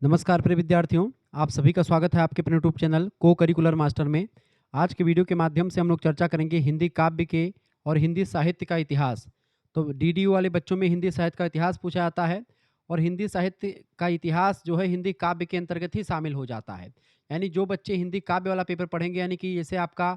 नमस्कार प्रिय विद्यार्थियों, आप सभी का स्वागत है आपके अपने यूट्यूब चैनल को करिकुलर मास्टर में। आज के वीडियो के माध्यम से हम लोग चर्चा करेंगे हिंदी काव्य के और हिंदी साहित्य का इतिहास। तो डीडीयू वाले बच्चों में हिंदी साहित्य का इतिहास पूछा जाता है और हिंदी साहित्य का इतिहास जो है हिंदी काव्य के अंतर्गत ही शामिल हो जाता है। यानी जो बच्चे हिंदी काव्य वाला पेपर पढ़ेंगे, यानी कि जैसे आपका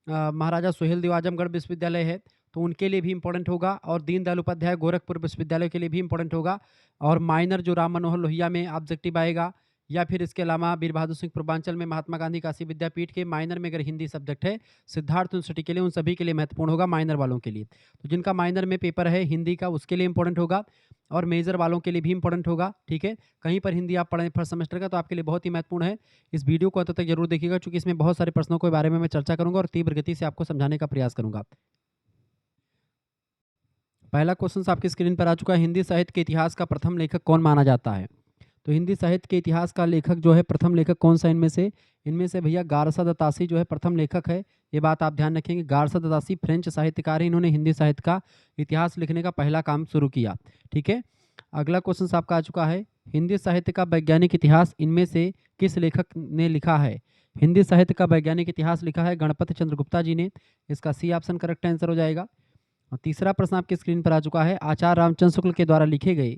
महाराजा सुहेलदेव आजमगढ़ विश्वविद्यालय है, तो उनके लिए भी इम्पोर्टेंट होगा और दीनदयाल उपाध्याय गोरखपुर विश्वविद्यालय के लिए भी इम्पोर्टेंट होगा। और माइनर जो राम मनोहर लोहिया में ऑब्जेक्टिव आएगा, या फिर इसके अलावा वीर बहादुर सिंह पूर्वांचल में महात्मा गांधी काशी विद्यापीठ के माइनर में अगर हिंदी सब्जेक्ट है, सिद्धार्थ यूनिवर्सिटी के लिए, उन सभी के लिए महत्वपूर्ण होगा माइनर वालों के लिए। तो जिनका माइनर में पेपर है हिंदी का, उसके लिए इंपॉर्टेंट होगा और मेजर वालों के लिए भी इंपॉर्टेंट होगा। ठीक है, कहीं पर हिंदी आप पढ़ें फर्स्ट सेमेस्टर का, तो आपके लिए बहुत ही महत्वपूर्ण है। इस वीडियो को अंत तक जरूर देखिएगा, क्योंकि इसमें बहुत सारे प्रश्नों के बारे में मैं चर्चा करूंगा और तीव्र गति से आपको समझाने का प्रयास करूंगा। पहला क्वेश्चन आपकी स्क्रीन पर आ चुका है। हिंदी साहित्य के इतिहास का प्रथम लेखक कौन माना जाता है? तो हिंदी साहित्य के इतिहास का लेखक जो है, प्रथम लेखक कौन सा इनमें से भैया गारसा दत्तासी जो है प्रथम लेखक है। ये बात आप ध्यान रखेंगे। गारसा दत्तासी फ्रेंच साहित्यकार है, इन्होंने हिंदी साहित्य का इतिहास लिखने का पहला काम शुरू किया। ठीक है, अगला क्वेश्चन आपका आ चुका है। हिंदी साहित्य का वैज्ञानिक इतिहास इनमें से किस लेखक ने लिखा है? हिंदी साहित्य का वैज्ञानिक इतिहास लिखा है गणपति चंद्र गुप्ता जी ने। इसका सी ऑप्शन करेक्ट आंसर हो जाएगा। और तीसरा प्रश्न आपकी स्क्रीन पर आ चुका है। आचार्य रामचंद्र शुक्ल के द्वारा लिखे गए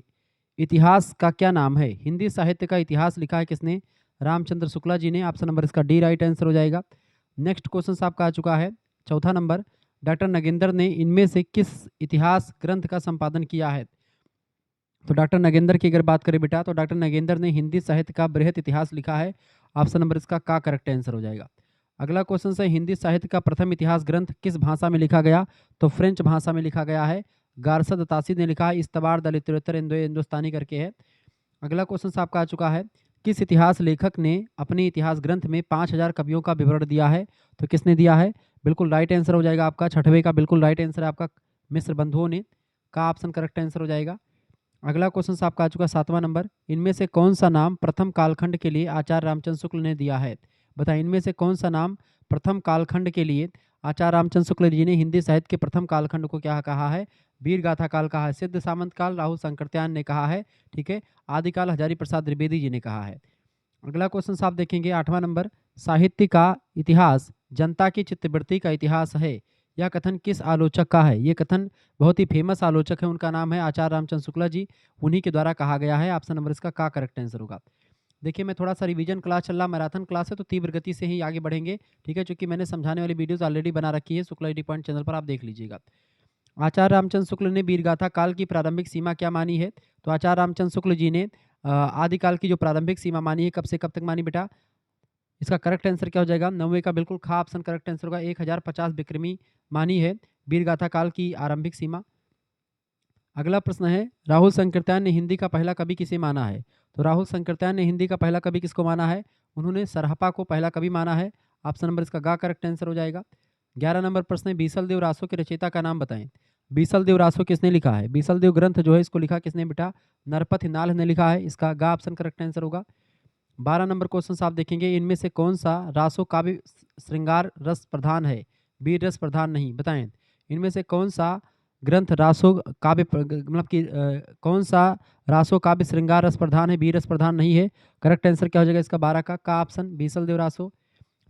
इतिहास का क्या नाम है? हिंदी साहित्य का इतिहास लिखा है किसने? रामचंद्र शुक्ला जी ने। ऑप्शन नंबर इसका डी राइट आंसर हो जाएगा। नेक्स्ट क्वेश्चन आपका आ चुका है चौथा नंबर। डॉक्टर नगेंद्र ने इनमें से किस इतिहास ग्रंथ का संपादन किया है? तो डॉक्टर नगेंद्र की अगर बात करें बेटा, तो डॉक्टर नगेंद्र ने हिंदी साहित्य का बृहत इतिहास लिखा है। ऑप्शन नंबर इसका का करेक्ट आंसर हो जाएगा। अगला क्वेश्चन है, हिंदी साहित्य का प्रथम इतिहास ग्रंथ किस भाषा में लिखा गया? तो फ्रेंच भाषा में लिखा गया है। गारसा दत्तासी ने लिखा है। इस्तबार द लिटरेचर हिंदुस्तानी करके है। अगला क्वेश्चन आपका आ चुका है। किस इतिहास लेखक ने अपने इतिहास ग्रंथ में 5000 कवियों का विवरण दिया है? तो किसने दिया है? बिल्कुल राइट आंसर हो जाएगा आपका। छठवें का बिल्कुल राइट आंसर है आपका, मिस्र बंधुओं ने। का ऑप्शन करेक्ट आंसर हो जाएगा। अगला क्वेश्चन आपका आ चुका है सातवां नंबर। इनमें से कौन सा नाम प्रथम कालखंड के लिए आचार्य रामचंद्र शुक्ल ने दिया है? बताएं, इनमें से कौन सा नाम प्रथम कालखंड के लिए आचार्य रामचंद्र शुक्ल जी ने हिंदी साहित्य के प्रथम कालखंड को क्या कहा है? वीर गाथा काल कहा है। सिद्ध सामंत काल राहुल शंकरत्यान ने कहा है। ठीक है, आदिकाल हजारी प्रसाद द्विवेदी जी ने कहा है। अगला क्वेश्चन आप देखेंगे आठवां नंबर। साहित्य का इतिहास जनता की चित्तवृत्ति का इतिहास है, यह कथन किस आलोचक का है? ये कथन बहुत ही फेमस आलोचक है, उनका नाम है आचार्य रामचंद्र शुक्ला जी। उन्हीं के द्वारा कहा गया है। ऑप्शन नंबर इसका का करेक्ट आंसर होगा। देखिए, मैं थोड़ा सा रिवीजन क्लास चल रहा, मैराथन क्लास है, तो तीव्र गति से ही आगे बढ़ेंगे। ठीक है, क्योंकि मैंने समझाने वाली वीडियोस ऑलरेडी बना रखी है शुक्ला डी पॉइंट चैनल पर, आप देख लीजिएगा। आचार्य रामचंद्र शुक्ल ने वीरगाथा काल की प्रारंभिक सीमा क्या मानी है? तो आचार्य रामचंद्र शुक्ल जी ने आदिकाल की जो प्रारंभिक सीमा मानी है, कब से कब तक मानी बेटा? इसका करेक्ट आंसर क्या हो जाएगा? 9वें का बिल्कुल खा ऑप्शन करेक्ट आंसर होगा। 1050 विक्रमी मानी है वीरगाथा काल की आरंभिक सीमा। अगला प्रश्न है, राहुल शंकरत्यान ने हिंदी का पहला कवि किसे माना है? तो राहुल शंकरत्यान ने हिंदी का पहला कवि किसको माना है? उन्होंने सरहपा को पहला कवि माना है। ऑप्शन नंबर इसका गा करेक्ट आंसर हो जाएगा। 11 नंबर प्रश्न है, बीसल देव रासो के रचयिता का नाम बताएं। बीसल देव रासो किसने लिखा है? बीसल देव ग्रंथ जो है इसको लिखा किसने बेटा? नरपत नाल ने लिखा है। इसका गा ऑप्शन करेक्ट आंसर होगा। 12 नंबर क्वेश्चन आप देखेंगे, इनमें से कौन सा रासो काव्य श्रृंगार रस प्रधान है, वीर रस प्रधान नहीं? बताएं, इनमें से कौन सा ग्रंथ रासो काव्य मतलब कि कौन सा रासो काव्य श्रृंगार रस प्रधान है, वीर रस प्रधान नहीं है? करेक्ट आंसर क्या हो जाएगा इसका? 12 का ऑप्शन बीसल देव रासो।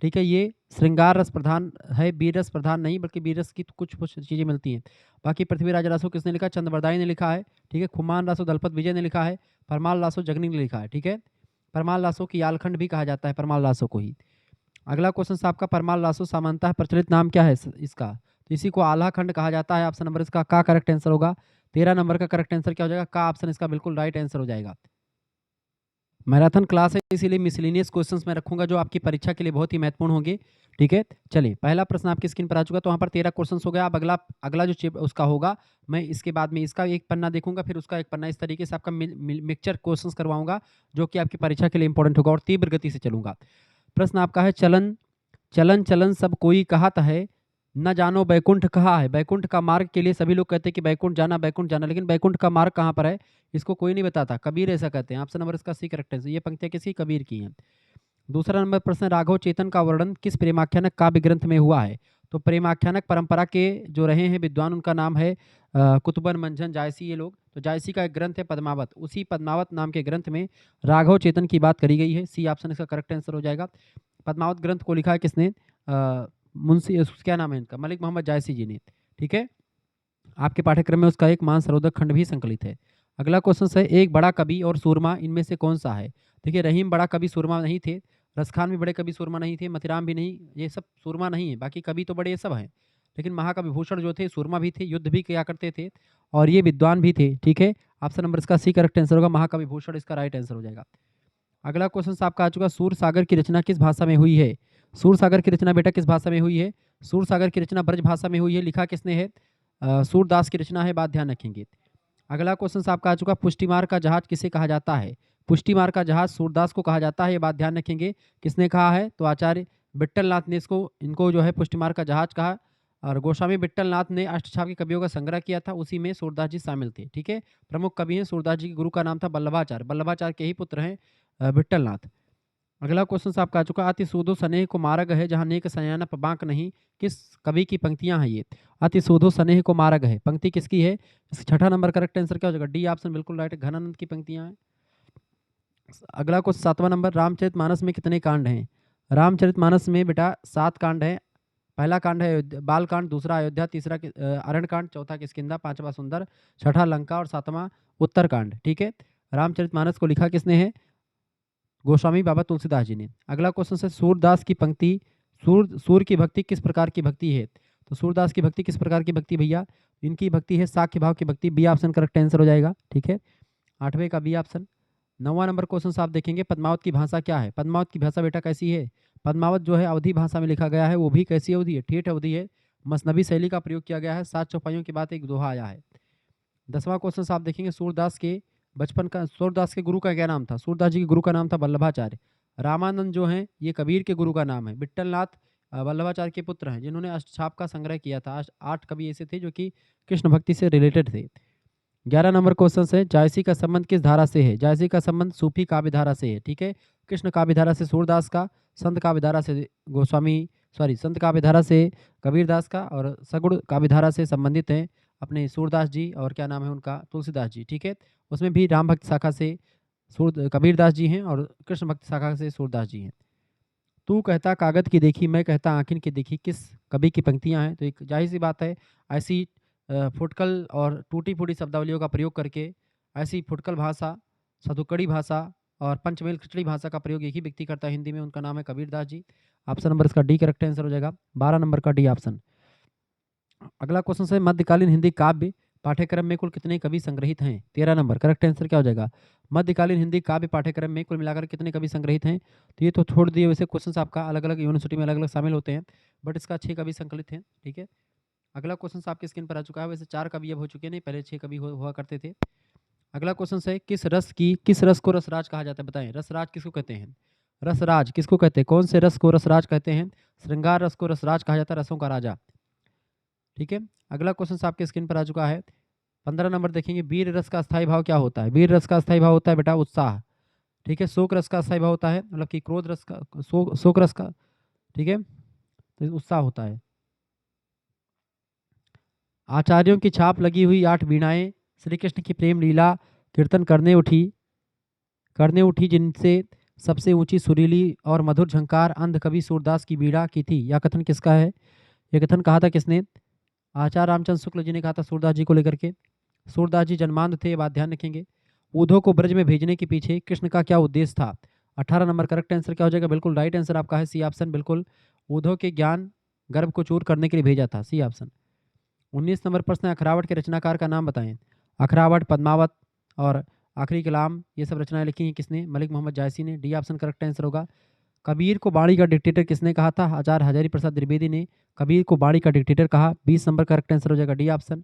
ठीक है, ये श्रृंगार रस प्रधान है, वीर रस प्रधान नहीं, बल्कि वीर रस की तो कुछ कुछ चीज़ें मिलती हैं। बाकी पृथ्वीराज रासो किसने लिखा? चंद्रबरदाई ने लिखा है। ठीक है, खुमान रासो दलपत विजय ने लिखा है। परमाल रासो जगनी ने लिखा है। ठीक है, परमाल रासो की आलखंड भी कहा जाता है परमाल रासो को ही। अगला क्वेश्चन आपका, परमाल रासो सामान्यतः प्रचलित नाम क्या है इसका? तो इसी को आल्हा खंड कहा जाता है। ऑप्शन नंबर इसका का करेक्ट आंसर होगा। 13 नंबर का करेक्ट आंसर क्या हो जाएगा? का ऑप्शन इसका बिल्कुल राइट आंसर हो जाएगा। मैराथन क्लास है, इसीलिए मिसलिनियस क्वेश्चंस मैं रखूंगा जो आपकी परीक्षा के लिए बहुत ही महत्वपूर्ण होंगे। ठीक है, चलिए, पहला प्रश्न आपकी स्क्रीन पर आ चुका, तो वहाँ पर 13 क्वेश्चंस हो गया। अब अगला अगला जो उसका होगा, मैं इसके बाद में इसका एक पन्ना देखूंगा, फिर उसका एक पन्ना, इस तरीके से आपका मिक्सचर क्वेश्चंस करवाऊंगा, जो कि आपकी परीक्षा के लिए इंपॉर्टेंट होगा और तीव्र गति से चलूंगा। प्रश्न आपका है, चलन चलन चलन सब कोई कहत है, न जानो बैकुंठ कहाँ है? बैकुंठ का मार्ग के लिए सभी लोग कहते हैं कि बैकुंठ जाना, लेकिन बैकुंठ का मार्ग कहाँ पर है इसको कोई नहीं बताता। कबीर ऐसा कहते हैं। ऑप्शन नंबर इसका सी करेक्ट है। ये पंक्तियां किसी कबीर की हैं। दूसरा नंबर प्रश्न, राघव चेतन का वर्णन किस प्रेमाख्यानक काव्य ग्रंथ में हुआ है? तो प्रेमाख्यानक परंपरा के जो रहे हैं विद्वान, उनका नाम है कुतुबन मंझन जायसी, ये लोग। तो जायसी का एक ग्रंथ है पद्मावत, उसी पद्मावत नाम के ग्रंथ में राघव चेतन की बात करी गई है। सी ऑप्शन इसका करेक्ट आंसर हो जाएगा। पद्मावत ग्रंथ को लिखा है किसने? मुंशी, क्या नाम है इनका, मलिक मोहम्मद जायसी जी ने। ठीक है, आपके पाठ्यक्रम में उसका एक मानसरोवर खंड भी संकलित है। अगला क्वेश्चन है, एक बड़ा कवि और सूरमा इनमें से कौन सा है? देखिए, रहीम बड़ा कवि सूरमा नहीं थे, रसखान भी बड़े कवि सूरमा नहीं थे, मतिराम भी नहीं, ये सब सूरमा नहीं है। बाकी कवि तो बड़े ये सब हैं, लेकिन महाकवि भूषण जो थे सूरमा भी थे, युद्ध भी किया करते थे, और ये विद्वान भी थे। ठीक है, ऑप्शन नंबर इसका सी करेक्ट आंसर होगा, महाकवि भूषण इसका राइट आंसर हो जाएगा। अगला क्वेश्चन आपका आ चुका, सूर सागर की रचना किस भाषा में हुई है? सूर सागर की रचना बेटा किस भाषा में हुई है? सूर सागर की रचना ब्रज भाषा में हुई है। लिखा किसने है? सूरदास की रचना है, बात ध्यान रखेंगे। अगला क्वेश्चन आपका आ चुका, पुष्टिमार का जहाज किसे कहा जाता है? पुष्टिमार का जहाज सूरदास को कहा जाता है, ये बात ध्यान रखेंगे। किसने कहा है? तो आचार्य विट्ठलनाथ ने इनको जो है पुष्टिमार का जहाज कहा। और गोस्वामी विट्ठलनाथ ने अष्टछाप के कवियों का संग्रह किया था, उसी में सूरदास जी शामिल थे। ठीक है, प्रमुख कवि हैं। सूरदास जी के गुरु का नाम था वल्लभाचार्य, वल्लभाचार्य के ही पुत्र हैं विट्ठलनाथ। अगला क्वेश्चन आपका आ चुका, अति सूदो स्नेह को मार्ग है जहाँ नेक सयाना बांक नहीं, किस कवि की पंक्तियां हैं ये? अति सूदो स्नेह को मार्ग है, पंक्ति किसकी है? छठा नंबर करेक्ट आंसर क्या हो जाएगा? डी ऑप्शन बिल्कुल राइट, घनानंद की पंक्तियां हैं। अगला क्वेश्चन सातवां नंबर, रामचरितमानस में कितने कांड हैं? रामचरितमानस में बेटा 7 कांड है। पहला कांड है बाल कांड, दूसरा अयोध्या, तीसरा अरण्य कांड, चौथा किष्किंधा, पांचवा सुंदर, छठा लंका और सातवां उत्तर कांड। ठीक है, रामचरितमानस को लिखा किसने है? गोस्वामी बाबा तुलसीदास जी ने। अगला क्वेश्चन है, सूरदास की पंक्ति, सूर की भक्ति किस प्रकार की भक्ति है? तो सूरदास की भक्ति किस प्रकार की भक्ति भैया? इनकी भक्ति है साख्य भाव की भक्ति, बी ऑप्शन करेक्ट आंसर हो जाएगा। ठीक है, 8वें का बी ऑप्शन। 9वां नंबर क्वेश्चन आप देखेंगे, पद्मावत की भाषा क्या है? पद्मावत की भाषा बेटा कैसी है? पद्मावत जो है अवधी भाषा में लिखा गया है, वो भी कैसी अवधि है? ठेठ अवधि है। मसनबी शैली का प्रयोग किया गया है, 7 चौपाइयों के बाद एक दोहा आया है। 10वां क्वेश्चन आप देखेंगे, सूरदास के बचपन का, सूरदास के गुरु का क्या नाम था? सूरदास जी के गुरु का नाम था वल्लभाचार्य। रामानंद जो हैं ये कबीर के गुरु का नाम है। विट्ठलनाथ वल्लभाचार्य के पुत्र हैं, जिन्होंने अष्टछाप का संग्रह किया था। 8 कवि ऐसे थे जो कि कृष्ण भक्ति से रिलेटेड थे। 11 नंबर क्वेश्चन है, जायसी का संबंध किस धारा से है? जायसी का संबंध सूफी काव्य धारा से है। ठीक है, कृष्ण काव्य धारा से सूरदास का, संत काव्य धारा से संत काव्य धारा से कबीरदास का, और सगुण काव्य धारा से संबंधित हैं अपने सूरदास जी, और क्या नाम है उनका? तुलसीदास जी। ठीक है, उसमें भी राम भक्त शाखा से कबीरदास जी हैं, और कृष्ण भक्त शाखा से सूरदास जी हैं। तू कहता कागज की देखी, मैं कहता आँखिन की देखी, किस कवि की पंक्तियां हैं? तो एक जाहिर सी बात है, ऐसी फुटकल और टूटी फूटी शब्दावलियों का प्रयोग करके, ऐसी फुटकल भाषा, सधुकड़ी भाषा और पंचमेल खिचड़ी भाषा का प्रयोग एक ही व्यक्ति करता है हिंदी में, उनका नाम है कबीरदास जी। ऑप्शन नंबर इसका डी करेक्ट आंसर हो जाएगा, 12 नंबर का डी ऑप्शन। अगला क्वेश्चन है, मध्यकालीन हिंदी काव्य पाठ्यक्रम में कुल कितने कवि संग्रहित हैं? 13 नंबर करेक्ट आंसर क्या हो जाएगा? मध्यकालीन हिंदी काव्य पाठ्यक्रम में कुल मिलाकर कितने कवि संग्रहित हैं? तो ये तो छोड़ दिए, वैसे क्वेश्चन आपका अलग अलग यूनिवर्सिटी में अलग अलग शामिल होते हैं, बट इसका 6 कवि संकलित हैं। ठीक है, अगला क्वेश्चन आपके स्क्रीन पर आ चुका है। वैसे 4 कवि अब हो चुके हैं, नहीं पहले 6 कवि हुआ करते थे। अगला क्वेश्चन है, किस रस को रसराज कहा जाता है? बताएं, रसराज किसको कहते हैं? रसराज किसको कहते हैं? कौन से रस को रसराज कहते हैं? श्रृंगार रस को रसराज कहा जाता है, रसों का राजा। ठीक है, अगला क्वेश्चन आपके स्क्रीन पर आ चुका है। 15 नंबर देखेंगे, वीर रस का स्थायी भाव क्या होता है? वीर रस का स्थायी भाव होता है बेटा उत्साह। ठीक है, शोक रस का स्थायी भाव होता है, मतलब कि क्रोध रस का, शोक रस का, ठीक है, तो उत्साह होता है। आचार्यों की छाप लगी हुई 8 वीणाएं श्री कृष्ण की प्रेम लीला कीर्तन करने उठी जिनसे सबसे ऊंची सुरीली और मधुर झंकार अंध कवि सूरदास की वीणा की थी। यह कथन किसका है? यह कथन कहा था किसने? आचार्य रामचंद्र शुक्ल जी ने कहा था सूरदास जी को लेकर के। सूरदास जी जन्मांध थे, ये बात ध्यान रखेंगे। उद्धव को ब्रज में भेजने के पीछे कृष्ण का क्या उद्देश्य था? 18 नंबर करेक्ट आंसर क्या हो जाएगा? बिल्कुल राइट आंसर आपका है सी ऑप्शन, बिल्कुल उद्धव के ज्ञान गर्भ को चूर करने के लिए भेजा था, सी ऑप्शन। 19 नंबर प्रश्न है, अखरावट के रचनाकार का नाम बताएं। अखरावट, पद्मावत और आखिरी कलाम, ये सब रचनाएं लिखी हैं किसने? मलिक मोहम्मद जायसी ने, डी ऑप्शन करेक्ट आंसर होगा। कबीर को बाणी का डिक्टेटर किसने कहा था? आचार्य हजारी प्रसाद द्विवेदी ने कबीर को बाणी का डिक्टेटर कहा, 20 नंबर करेक्ट आंसर हो जाएगा, डी ऑप्शन।